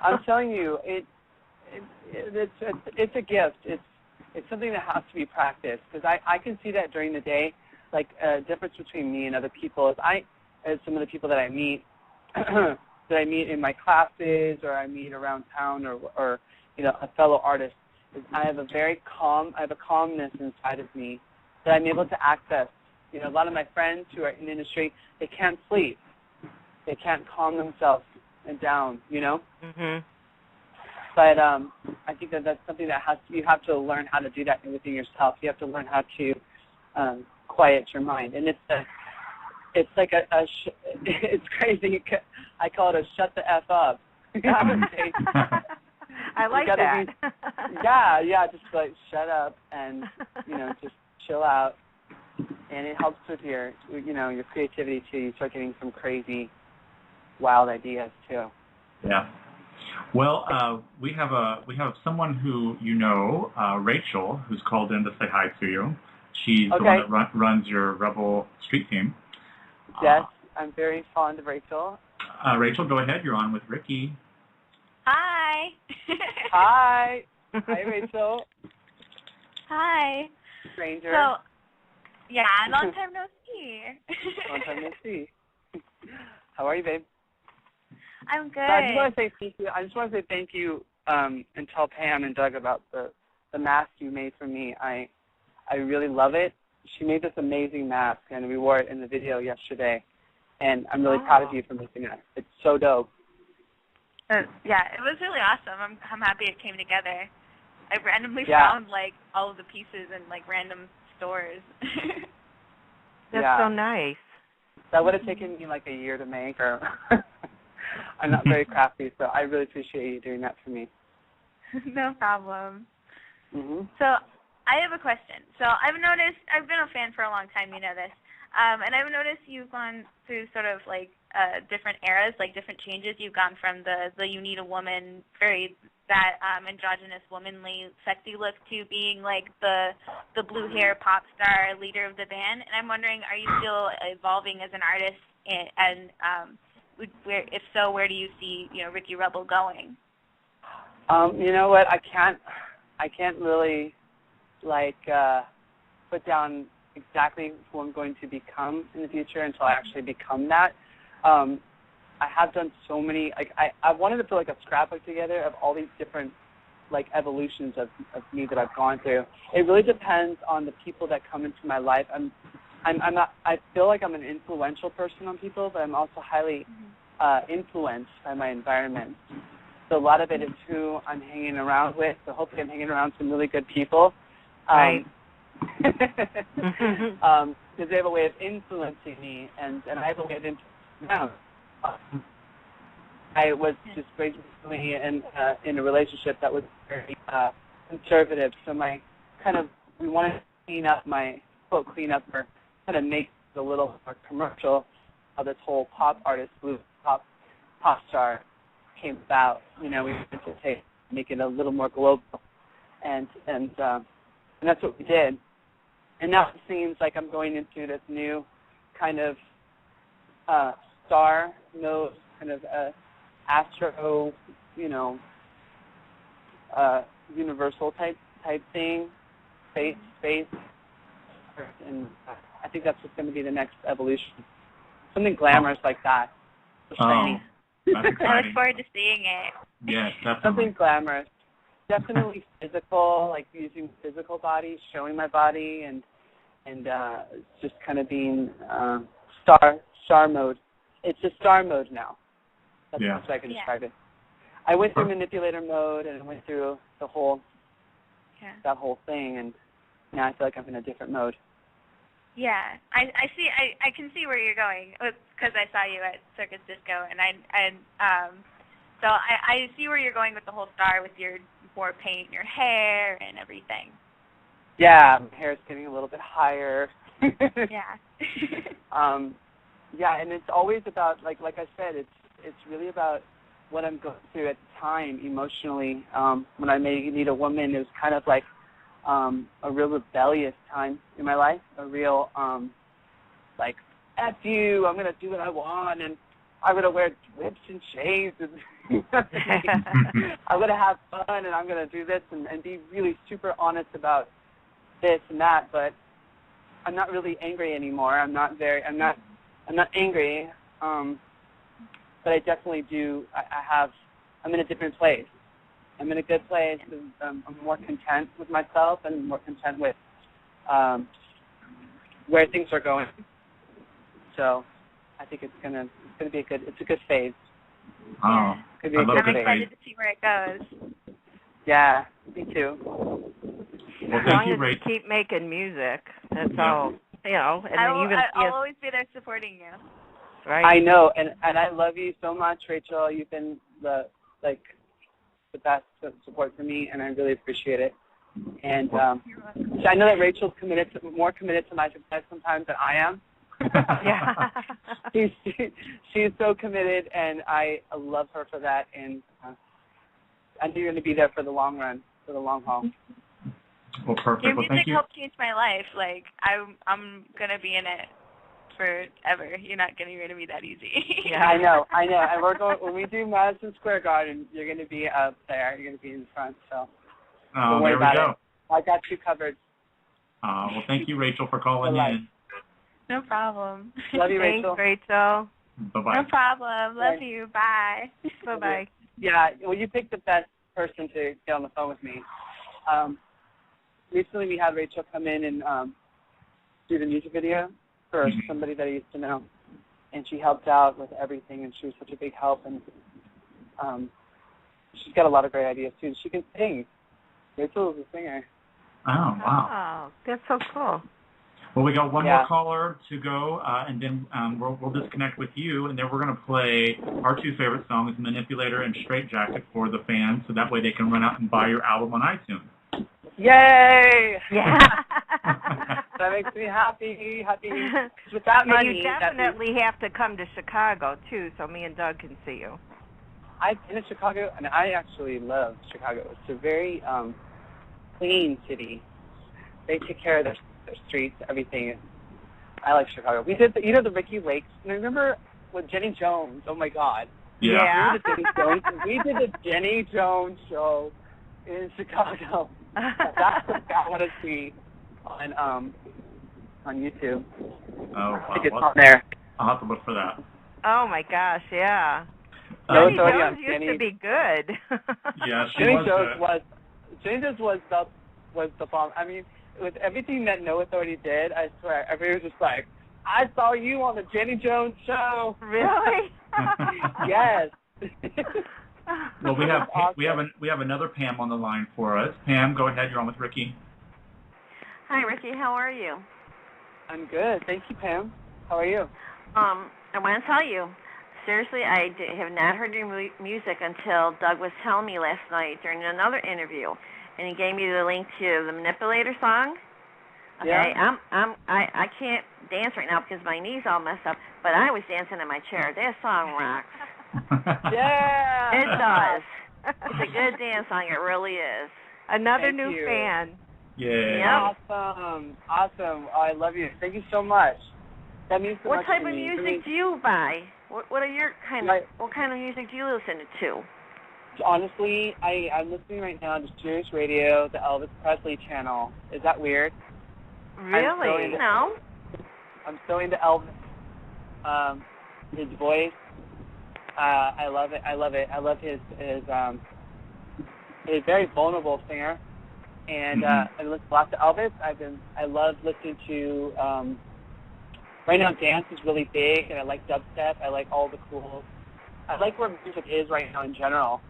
I'm telling you, it's a gift. It's something that has to be practiced because I can see that during the day, like a difference between me and other people is some of the people that I meet that I meet in my classes or I meet around town or a fellow artist. I have a calmness inside of me that I'm able to access. You know, a lot of my friends who are in the industry, they can't sleep. They can't calm themselves down, you know? Mhm. But I think that that's something that you have to learn how to do that within yourself. You have to learn how to quiet your mind. And it's like it's crazy. I call it a shut the F up. I like that. Yeah, just like shut up and, you know, just chill out. And it helps with your creativity too. You start getting some crazy, wild ideas too. Yeah. Well, we have someone who you know, Rachel, who's called in to say hi to you. She's the one that runs your Rebel Street team. Yes, I'm very fond of Rachel. Rachel, go ahead. You're on with Ricky. Hi. Hi. Hi, Rachel. Hi. Stranger. So, yeah, long time no see. Long time no see. How are you, babe? I'm good. So I just want to say thank you. I just want to say thank you and tell Pam and Doug about the mask you made for me. I really love it. She made this amazing mask, and we wore it in the video yesterday. And I'm really proud of you for making it. It's so dope. Yeah, it was really awesome. I'm happy it came together. I randomly found like all of the pieces in like random stores. That's so nice. That would have taken me like a year to make, or I'm not very crafty, so I really appreciate you doing that for me. No problem. Mm-hmm. So I have a question. So I've been a fan for a long time, you know this, and I've noticed you've gone through sort of like different eras, like different changes. You've gone from the you need a woman, very that androgynous, womanly, sexy look to being like the blue hair pop star leader of the band. And I'm wondering, are you still evolving as an artist? And if so, where do you see Ricky Rebel going? You know what? I can't really like put down exactly who I'm going to become in the future until I actually become that. I have done so many, like I wanted to put like a scrapbook together of all these different like evolutions of me that I've gone through. It really depends on the people that come into my life. I feel like I'm an influential person on people, but I'm also highly influenced by my environment. So a lot of it is who I'm hanging around with. So hopefully I'm hanging around some really good people. Right. Because they have a way of influencing me, and I have a way of influencing them. I was just recently in a relationship that was very conservative. So we wanted to clean up or kind of make it a little more commercial. How this whole pop artist, pop star came about. We wanted to make it a little more global, and that's what we did. And now it seems like I'm going into this new kind of star mode, kind of astro, universal type thing, space, and I think that's what's going to be the next evolution. Something glamorous like that. That's exciting. I look forward to seeing it. Yes, definitely. Something glamorous. Definitely physical, like using physical body, showing my body, and just kind of being star mode. It's just star mode now. That's the best way I can describe it. I went through manipulator mode, and I went through that whole thing, and now I feel like I'm in a different mode. Yeah, I see. I can see where you're going because I saw you at Circus Disco, and so I see where you're going with the whole star, with your more paint in your hair and everything. Yeah, my hair is getting a little bit higher. Yeah. Yeah, and it's always about like I said, it's really about what I'm going through at the time emotionally. When I Need a Woman, it was kind of like a real rebellious time in my life, a real like, F you, I'm gonna do what I want, and I'm gonna wear whips and shades, and I'm gonna have fun, and I'm gonna do this and be really super honest about this and that. But I'm not really angry anymore. I'm not angry. But I definitely do. I'm in a different place. I'm in a good place. I'm more content with myself and more content with where things are going. So I think it's gonna be a good phase. Oh, It's gonna be I'm excited to see where it goes. Yeah, me too. Well, as thank long you, as Rachel. you keep making music, that's all. You know, and I'll always be there supporting you. right. I know, and I love you so much, Rachel. You've been the best support for me, and I really appreciate it. And I know that Rachel's more committed to my success sometimes than I am. Yeah. She's so committed, and I love her for that. And I know you're going to be there for the long run, for the long haul. Well, perfect. Your Well, music thank you. helped change my life. Like I'm gonna be in it forever. You're not getting rid of me that easy. Yeah, I know. And we're going when we do Madison Square Garden. You're going to be up there. You're going to be in front. So don't worry there we about go. it. I got you covered. Well, thank you, Rachel, for calling in. No problem. Love you, Rachel. Thanks, Rachel. Bye-bye. No problem. Love you. Bye. Bye-bye. Yeah, well, you picked the best person to get on the phone with me. Recently we had Rachel come in and do the music video for somebody that I used to know, and she helped out with everything, and she was such a big help, and she's got a lot of great ideas, too. She can sing. Rachel is a singer. Oh, wow. Oh, that's so cool. Well, we got one more caller to go, and then we'll disconnect with you, and then we're going to play our two favorite songs, Manipulator and Straight Jacket, for the fans, so that way they can run out and buy your album on iTunes. Yay! Yeah. That makes me happy. With that money, and you definitely have to come to Chicago, too, so me and Doug can see you. I've been to Chicago, and I actually love Chicago. It's a very clean city. They take care of their streets, everything. I like Chicago. We did the Ricky Lakes. And I remember with Jenny Jones. Oh, my God. Yeah. We did the Jenny Jones show in Chicago. That's what I want to see on YouTube. Oh, I think it's wow. on there. I'll have to look for that. Oh, my gosh, yeah. Jenny Jones used to be good. Yeah, Jenny Jones was the bomb. I mean, with everything that No Authority did, I swear, everyone was just like, I saw you on the Jenny Jones show. Really? Yes. Well, we have another Pam on the line for us. Pam, go ahead. You're on with Ricky. Hi, Ricky. How are you? I'm good. Thank you, Pam. How are you? I want to tell you, seriously, I have not heard your music until Doug was telling me last night during another interview, and he gave me the link to the Manipulator song. Okay, yeah. I can't dance right now because my knees all messed up, but I was dancing in my chair. That song rocks. Yeah. It does. It's a good dance song. It really is. Another Thank new you. fan. Yeah. Yep. Awesome. Oh, I love you. Thank you so much. That means so much What type to of me. music do you buy? What are your what kind of music do you listen to? Honestly, I'm listening right now to Sirius Radio, the Elvis Presley channel. Is that weird? Really? No. I'm so into Elvis. His voice. I love it. I love his very vulnerable singer. And I listen a lot to Elvis. I love listening to right now dance is really big, and I like dubstep. I like all the cool. I like where music is right now in general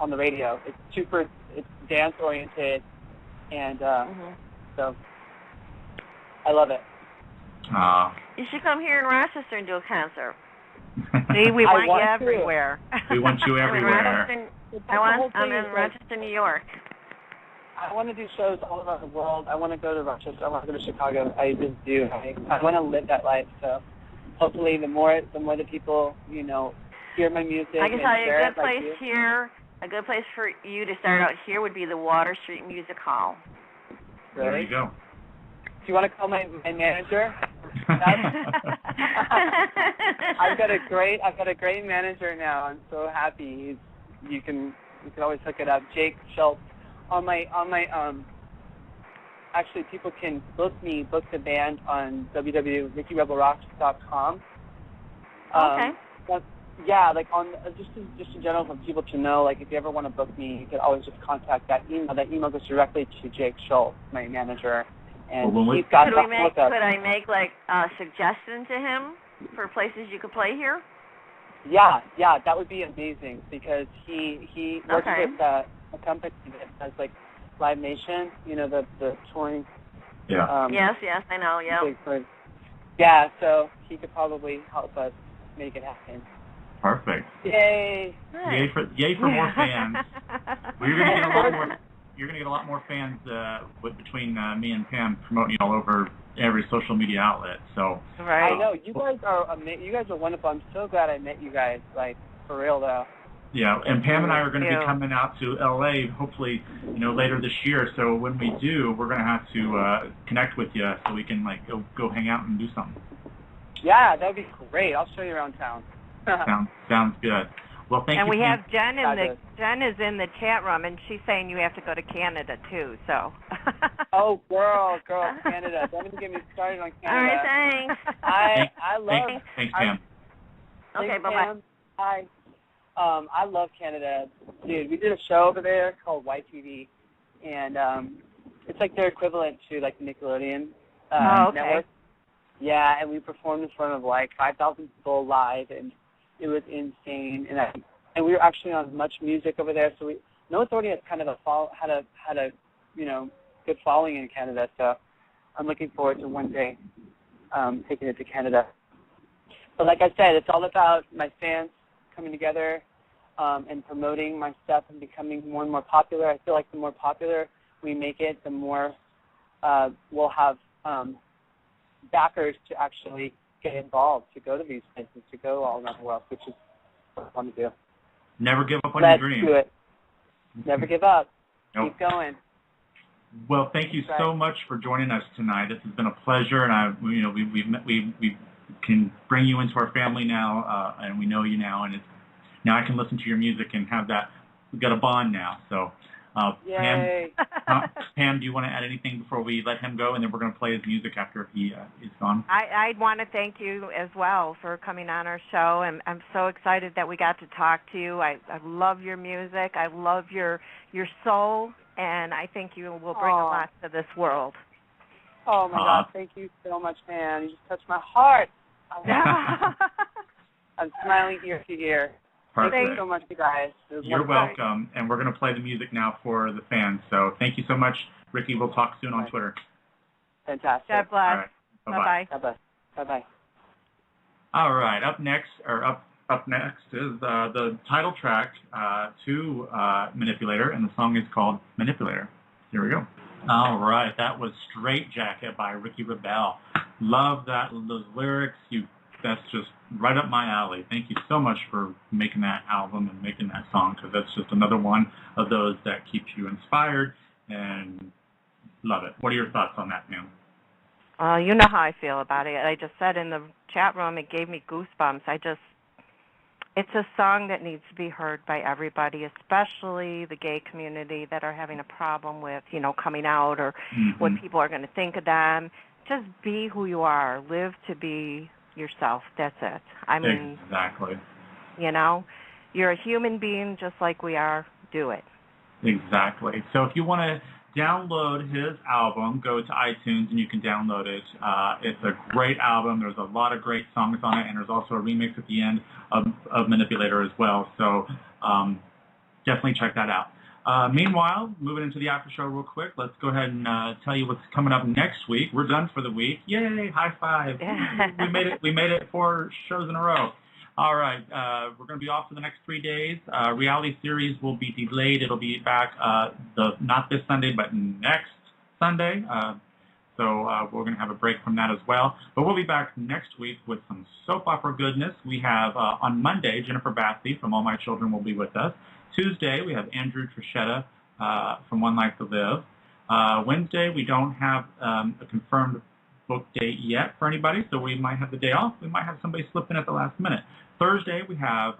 on the radio. It's dance oriented, and so I love it. You should come here in Rochester and do a concert. See, we want you to. everywhere. We want you everywhere. I'm in Rochester, New York. I want to do shows all around the world. I want to go to Rochester. I want to go to Chicago. I just do. I want to live that life. So hopefully, the more the people hear my music. I can tell you a good place here. A good place for you to start out here would be the Water Street Music Hall. Really? There you go. Do you want to call my manager? I've got a great manager now. I'm so happy. You can always hook it up. Jake Schultz on my actually people can book the band on www.rickyrebelrocks.com. Okay. Yeah, like on just in general for people to know, like if you ever want to book me, you could always just contact that email. That email goes directly to Jake Schultz, my manager, and he's got could I make like a suggestion to him for places you could play here? Yeah, that would be amazing because he works with a company that does like Live Nation, you know, the touring. Yeah. Yes, I know. Yeah. Yeah, so he could probably help us make it happen. Perfect. Yay! Yay for more fans. Well, you're gonna get a lot more. You're gonna get a lot more fans between me and Pam promoting you all over every social media outlet. So. Right. I know you guys are wonderful. I'm so glad I met you guys. Like for real though. Yeah, and Pam and I are going to be coming out to LA hopefully, later this year. So when we do, we're going to have to connect with you so we can like go hang out and do something. Yeah, that would be great. I'll show you around town. Sounds good. Well, thank you. And we Pam. have Jen is in the chat room, and she's saying you have to go to Canada too. So. Oh, girl, Canada! Don't even get me started on Canada. All right, thanks. I love. Thanks, Pam. Okay, bye-bye. Bye. I love Canada, dude. We did a show over there called YTV, and it's like their equivalent to like the Nickelodeon network. Yeah, and we performed in front of like 5,000 people live, and it was insane. And we were actually on Much Music over there, so No Authority has kind of had a good following in Canada. So I'm looking forward to one day taking it to Canada. But like I said, it's all about my fans coming together and promoting my stuff and becoming more and more popular. I feel like the more popular we make it, the more we'll have backers to actually get involved, to go to these places, to go all around the world, which is what I want to do. Never give up on your dream. Let's do it. Never give up. Nope. Keep going. Well, thank you so much for joining us tonight. This has been a pleasure, and we can bring you into our family now, and we know you now, and now I can listen to your music and have that. We've got a bond now. So, Yay. Pam, do you want to add anything before we let him go, and then we're going to play his music after he is gone? I want to thank you as well for coming on our show, and I'm so excited that we got to talk to you. I love your music. I love your soul, and I think you will bring a lot to this world. Oh, my God. Thank you so much, man. You just touched my heart. I'm smiling ear to ear. Perfect. Thank you so much, you guys. You're welcome, and we're going to play the music now for the fans. So thank you so much, Ricky. We'll talk soon on Twitter. Fantastic. God bless. All right. Bye-bye. Bye-bye. Bye-bye. All right. Up next is the title track to Manipulator, and the song is called Manipulator. Here we go. All right. That was Straight Jacket by Ricky Rebel. Love those lyrics. That's just right up my alley. Thank you so much for making that album and making that song, because that's just another one of those that keeps you inspired, and love it. What are your thoughts on that, Pam? You know how I feel about it. I just said in the chat room, it gave me goosebumps. It's a song that needs to be heard by everybody, especially the gay community that are having a problem with, coming out or what people are going to think of them. Just be who you are. Live to be yourself. That's it. I mean, exactly. You're a human being just like we are. Do it. Exactly. So if you want to download his album, go to iTunes and you can download it. It's a great album. There's a lot of great songs on it, and there's also a remix at the end of Manipulator as well. So definitely check that out. Meanwhile, moving into the after show real quick, let's go ahead and tell you what's coming up next week. We're done for the week. Yay, high five. We made it 4 shows in a row. All right, we're going to be off for the next 3 days. Reality series will be delayed. It'll be back not this Sunday, but next Sunday. So we're going to have a break from that as well. But we'll be back next week with some soap opera goodness. We have, on Monday, Jennifer Bassey from All My Children will be with us. Tuesday, we have Andrew Trishetta from One Life to Live. Wednesday, we don't have a confirmed book date yet for anybody, so we might have the day off. We might have somebody slip in at the last minute. Thursday, we have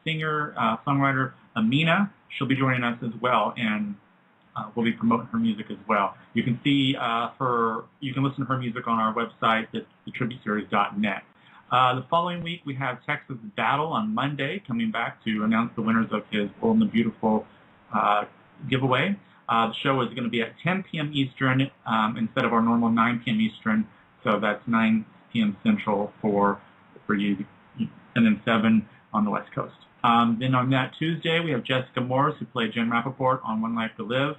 singer, songwriter Amina. She'll be joining us as well, and we'll be promoting her music as well. You can see you can listen to her music on our website, thetributeseries.net. The following week, we have Texas Battle on Monday, coming back to announce the winners of his Bold and the Beautiful giveaway. The show is going to be at 10 p.m. Eastern instead of our normal 9 p.m. Eastern, so that's 9 p.m. Central for you, and then 7 on the West Coast. Then on that Tuesday, we have Jessica Morris, who played Jen Rappaport on One Life to Live.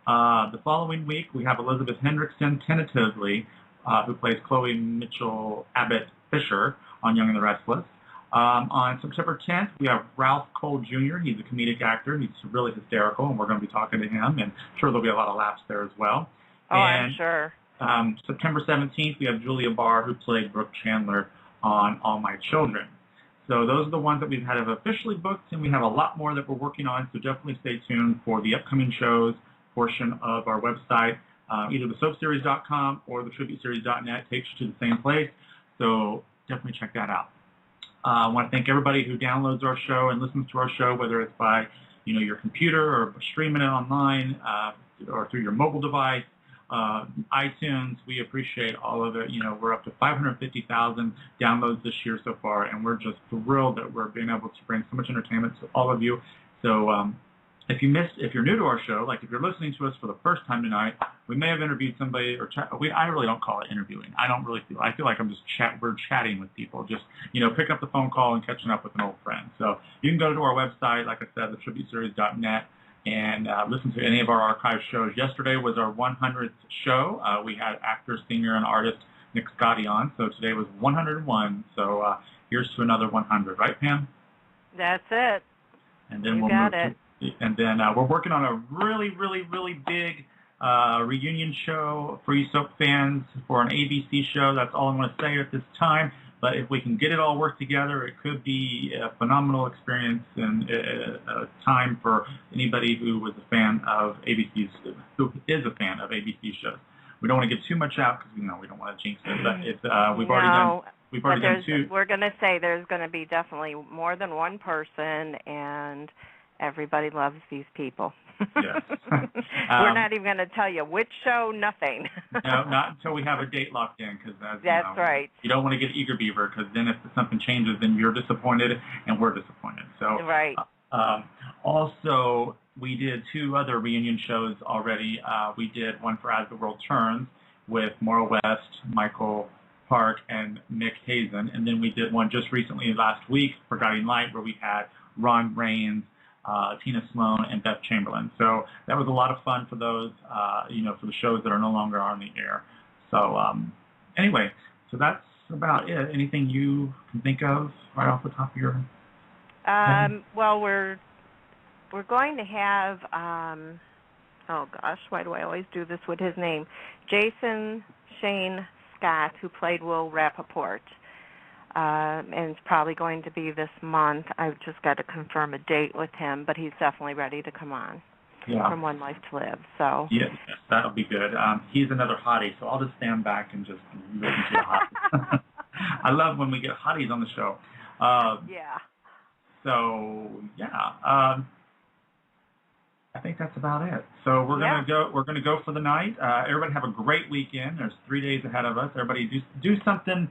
The following week, we have Elizabeth Hendrickson, tentatively, who plays Chloe Mitchell Abbott Fisher on Young and the Restless. On September 10th, we have Ralph Cole Jr. He's a comedic actor. He's really hysterical, and we're going to be talking to him, and I'm sure there'll be a lot of laughs there as well. Oh, I'm sure. September 17th, we have Julia Barr, who played Brooke Chandler on All My Children. So those are the ones that we've had officially booked, and we have a lot more that we're working on, so definitely stay tuned for the upcoming shows portion of our website. Either the soapseries.com or the tributeseries.net takes you to the same place, so definitely check that out. I want to thank everybody who downloads our show and listens to our show, whether it's by your computer or streaming it online or through your mobile device, iTunes. We appreciate all of it. We're up to 550,000 downloads this year so far, and we're just thrilled that we're being able to bring so much entertainment to all of you. So if you're new to our show, like if you're listening to us for the first time tonight, we may have interviewed somebody or I really don't call it interviewing. I feel like we're chatting with people, just pick up the phone call and catching up with an old friend. So you can go to our website, like I said, thetributeseries.net, and listen to any of our archive shows. Yesterday was our 100th show. We had actor, singer, and artist Nick Scotti on, so today was 101. So here's to another 100, right, Pam? That's it. And then we're working on a really, really, really big reunion show for you soap fans for an ABC show. That's all I want to say at this time. But if we can get it all worked together, it could be a phenomenal experience and a time for anybody who is a fan of ABC shows. We don't want to give too much out because we don't want to jinx it. But we've already done two. We're going to say there's going to be definitely more than one person, and everybody loves these people. Yes. We're not even going to tell you which show, nothing. No, not until we have a date locked in, because that's right. You don't want to get eager beaver, because then if something changes, then you're disappointed and we're disappointed. So right. Also, we did 2 other reunion shows already. We did one for As the World Turns with Maura West, Michael Park, and Mick Hazen, and then we did one just recently last week for Guiding Light, where we had Ron Raines, Tina Sloan, and Beth Chamberlain. So that was a lot of fun for those, for the shows that are no longer on the air. So anyway, so that's about it. Anything you can think of right off the top of your head? Well, we're going to have, oh gosh, why do I always do this with his name? Jason Shane Scott, who played Will Rappaport. And it's probably going to be this month. I've just got to confirm a date with him, but he's definitely ready to come on from One Life to Live. So yes, that'll be good. He's another hottie, so I'll just stand back and just listen to the hotties. I love when we get hotties on the show. Yeah. So yeah, I think that's about it. So we're gonna go for the night. Everybody have a great weekend. There's 3 days ahead of us. Everybody do something.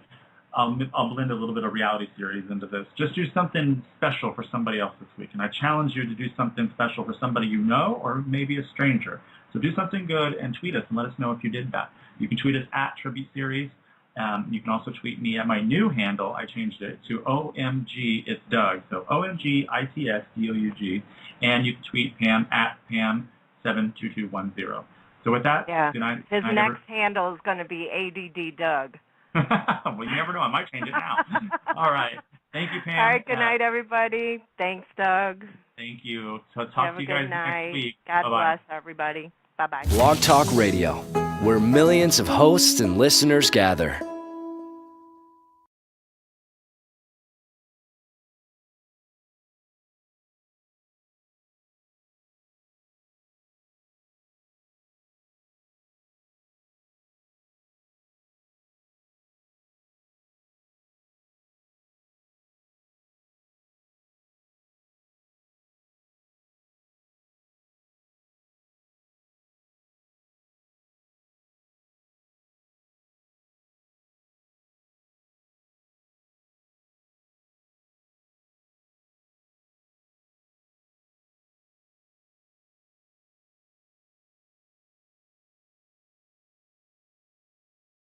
I'll blend a little bit of reality series into this. Just do something special for somebody else this week. And I challenge you to do something special for somebody you know or maybe a stranger. So do something good and tweet us and let us know if you did that. You can tweet us at Tribute Series. You can also tweet me at my new handle. I changed it to OMG It's Doug. So OMGITSDOUG. And you can tweet Pam at Pam72210. So with that, good night. His next handle is going to be ADD Doug. Well, you never know. I might change it now. All right. Thank you, Pam. All right. Good night, everybody. Thanks, Doug. Thank you. So talk to you guys next week. God bless everybody. Bye-bye. Blog Talk Radio, where millions of hosts and listeners gather.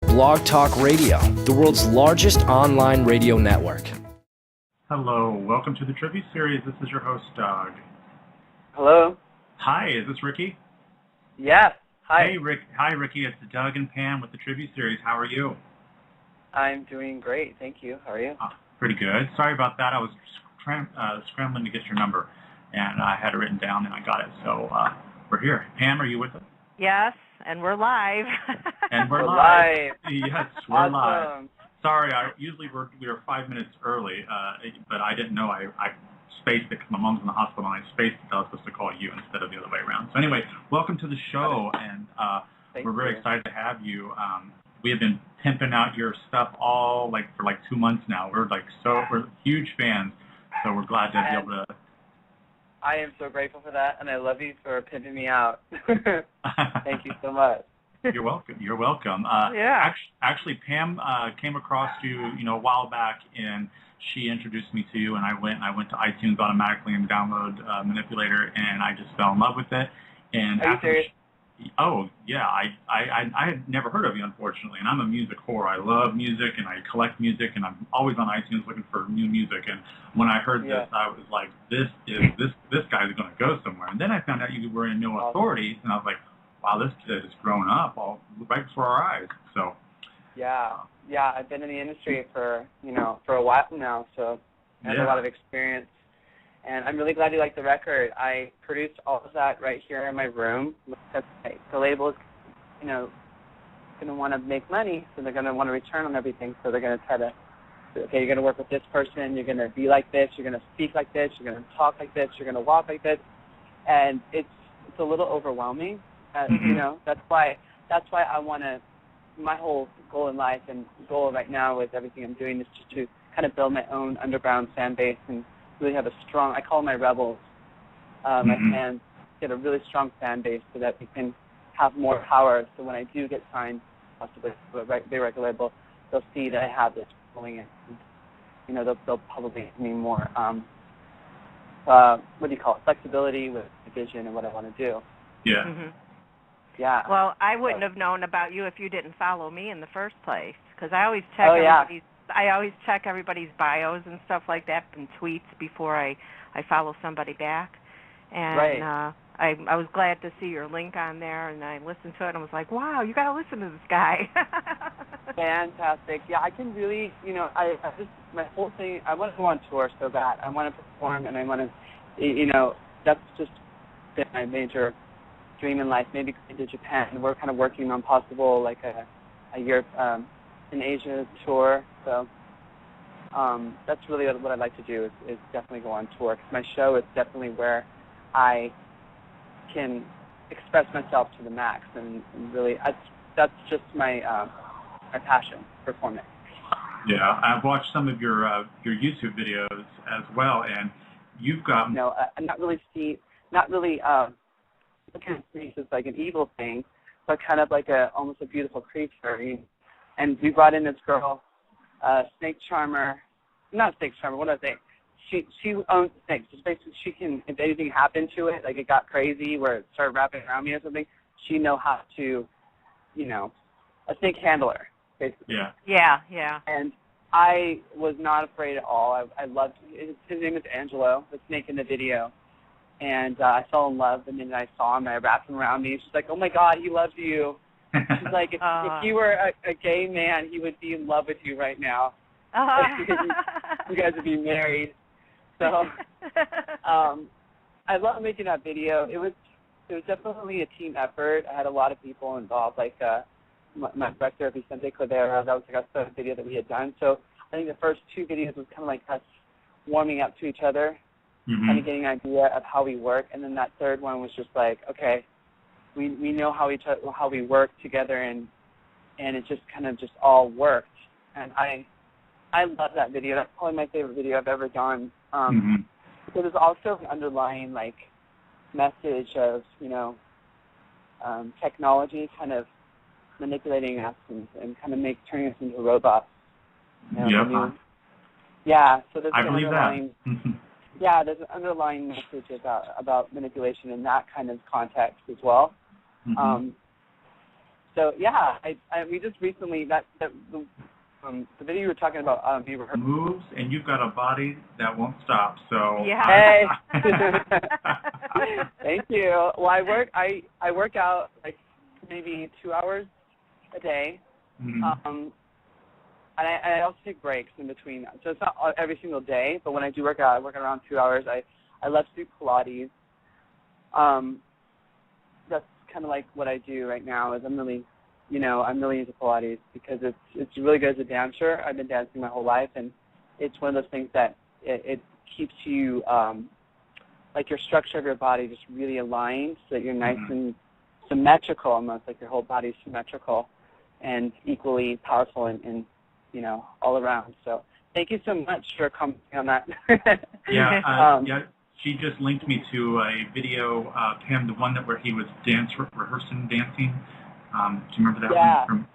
Blog Talk Radio, the world's largest online radio network. Hello, welcome to the Trivia Series. This is your host, Doug. Hello. Hi, is this Ricky? Yes. Hi. Hey, Hi, Ricky. It's Doug and Pam with the Trivia Series. How are you? I'm doing great, thank you. How are you? Pretty good. Sorry about that. I was scrambling to get your number, and I had it written down, and I got it. So we're here. Pam, are you with us? Yes, and we're live. And we're live. Yes, we're awesome. live. Sorry, usually we were 5 minutes early, but I didn't know I spaced it because my mom's in the hospital, and I spaced it. I was supposed to call you instead of the other way around. So anyway, welcome to the show, and we're very excited to have you. We have been pimping out your stuff all for 2 months now. We're huge fans, so we're glad to be able to. I am so grateful for that, and I love you for pimping me out. Thank you so much. You're welcome. You're welcome. Yeah. Actually, Pam came across you, a while back, and she introduced me to you, and I went to iTunes automatically and download Manipulator, and I just fell in love with it. And Are you serious? Oh yeah, I had never heard of you, unfortunately, and I'm a music whore. I love music, and I collect music, and I'm always on iTunes looking for new music. And when I heard this, I was like, this guy's going to go somewhere. And then I found out you were in No Authorities, and I was like, wow, this kid has grown up right before our eyes. So. Yeah, I've been in the industry for a while now, so I have a lot of experience. And I'm really glad you like the record. I produced all of that right here in my room. The label is, going to want to make money, so they're going to want to return on everything. So they're going to try to, okay, you're going to work with this person, you're going to be like this, you're going to speak like this, you're going to talk like this, you're going to walk like this. And it's a little overwhelming. That's why I want to, my whole goal in life and goal right now with everything I'm doing is just to kind of build my own underground fan base and really have a strong, I call them my rebels, my fans, get a really strong fan base so that we can have more power. So when I do get signed, possibly to a big record label, they'll see that I have this going in. They'll probably give me more, flexibility with the vision and what I want to do. Yeah. Mm-hmm. Yeah. Well, I wouldn't have known about you if you didn't follow me in the first place, because I always check I always check everybody's bios and stuff like that and tweets before I follow somebody back. And I was glad to see your link on there, and I listened to it, and I was like, wow, you got to listen to this guy. Fantastic. Yeah, I can really, I just, my whole thing, I want to go on tour so bad. I want to perform, and I want to, that's just been my major dream in life. Maybe going to Japan. We're kind of working on possible, a Europe, an Asia tour. So that's really what I'd like to do is definitely go on tour. Because my show is definitely where I can express myself to the max, and really that's just my my passion, performing. Yeah, I've watched some of your YouTube videos as well, and you've got. I'm not really looking at space as like an evil thing, but kind of like almost a beautiful creature. And we brought in this girl, snake charmer. Not snake charmer. What do I say? She owns snakes. Just basically, she can, if anything happened to it, like it got crazy where it started wrapping around me or something, she know how to, a snake handler, basically. Yeah. And I was not afraid at all. I loved his name is Angelo, the snake in the video. And I fell in love the minute I saw him. I wrapped him around me. She's like, oh, my God, he loves you. She's like, if you were a gay man, he would be in love with you right now. You guys would be married. So I love making that video. It was definitely a team effort. I had a lot of people involved, like my director, Vicente Cordero. That was like our third video that we had done. So I think the first two videos was kind of like us warming up to each other, kind of getting an idea of how we work. And then that third one was just like, okay, we know how we work together, and it just kind of just all worked. And I love that video. That's probably my favorite video I've ever done. Because there's also an underlying message of technology kind of manipulating us and kind of turning us into robots. So there's an underlying there's an underlying message about manipulation in that kind of context as well. So yeah, we just recently the video you were talking about, we were moves, and you've got a body that won't stop. So yeah. Hey. Thank you. Well, I work out like maybe 2 hours a day, and I also take breaks in between. So it's not every single day, but when I do work out, I work around 2 hours. I love to do Pilates. That's kind of like what I do right now. Is I'm really into Pilates because it's really good as a dancer. I've been dancing my whole life, and it's one of those things that it keeps you like your structure of your body just really aligned so that you're nice and symmetrical, almost like your whole body's symmetrical and equally powerful and all around. So thank you so much for commenting on that. Yeah. She just linked me to a video of him, the one where he was rehearsing dancing. Do you remember that one?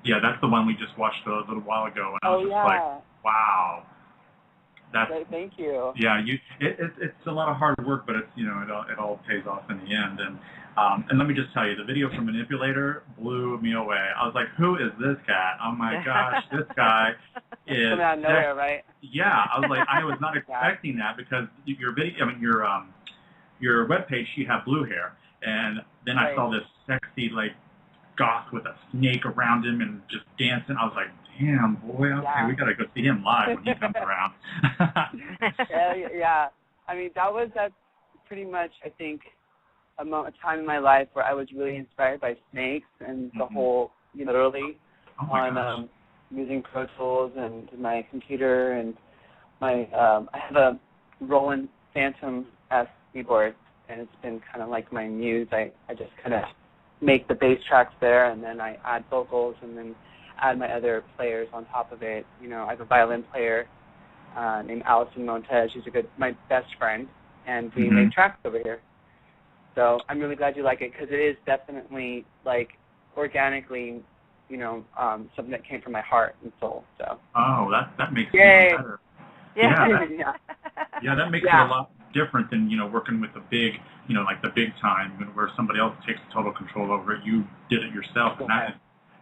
Yeah, that's the one we just watched a little while ago, and I was just like, wow. Thank you. Yeah, it's a lot of hard work, but it's it all pays off in the end. And let me just tell you, the video from Manipulator blew me away. I was like, who is this cat? Oh my gosh, this guy is coming out of nowhere, right? Yeah, I was like, I was not expecting that because your video, your webpage, you have blue hair, and then I saw this sexy goth with a snake around him and just dancing. I was like, damn, boy, okay, we gotta go see him live when he comes around. Yeah. I mean, that's pretty much, I think, a time in my life where I was really inspired by snakes and the whole, literally, on using Pro Tools and my computer and my, I have a Roland Phantom S keyboard, and it's been kind of like my muse. I just kind of make the bass tracks there, and then I add vocals, and then add my other players on top of it. I have a violin player named Allison Montez. She's my best friend, and we make tracks over here. So I'm really glad you like it because it is definitely organically, something that came from my heart and soul. So. Oh, that makes it even better. Yeah. That makes it a lot different than working with the big, like the big time, where somebody else takes total control over it. You did it yourself, and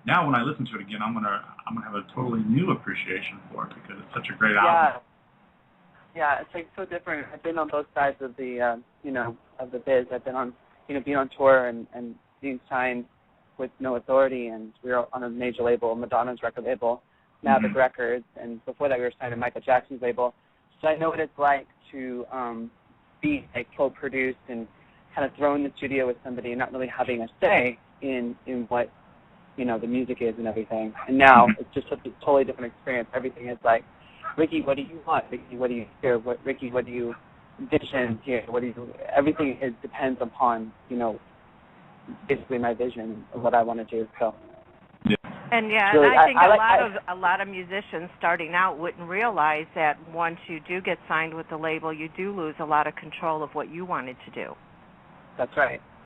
now when I listen to it again, I'm gonna have a totally new appreciation for it because it's such a great album. Yeah, it's so different. I've been on both sides of the of the biz. I've been on being on tour and being signed with no authority, and we were on a major label, Madonna's record label, Maverick Records, and before that we were signed to Michael Jackson's label. So I know what it's like to be co-produced and kind of thrown in the studio with somebody and not really having a say in what the music is and everything. And now it's just a totally different experience. Everything is like, Ricky, what do you want? Ricky, what do you hear? Ricky, what do you envision here? Everything depends upon basically my vision of what I want to do. So. Yeah. And really, I think a lot of musicians starting out wouldn't realize that once you do get signed with the label, you do lose a lot of control of what you wanted to do. That's right.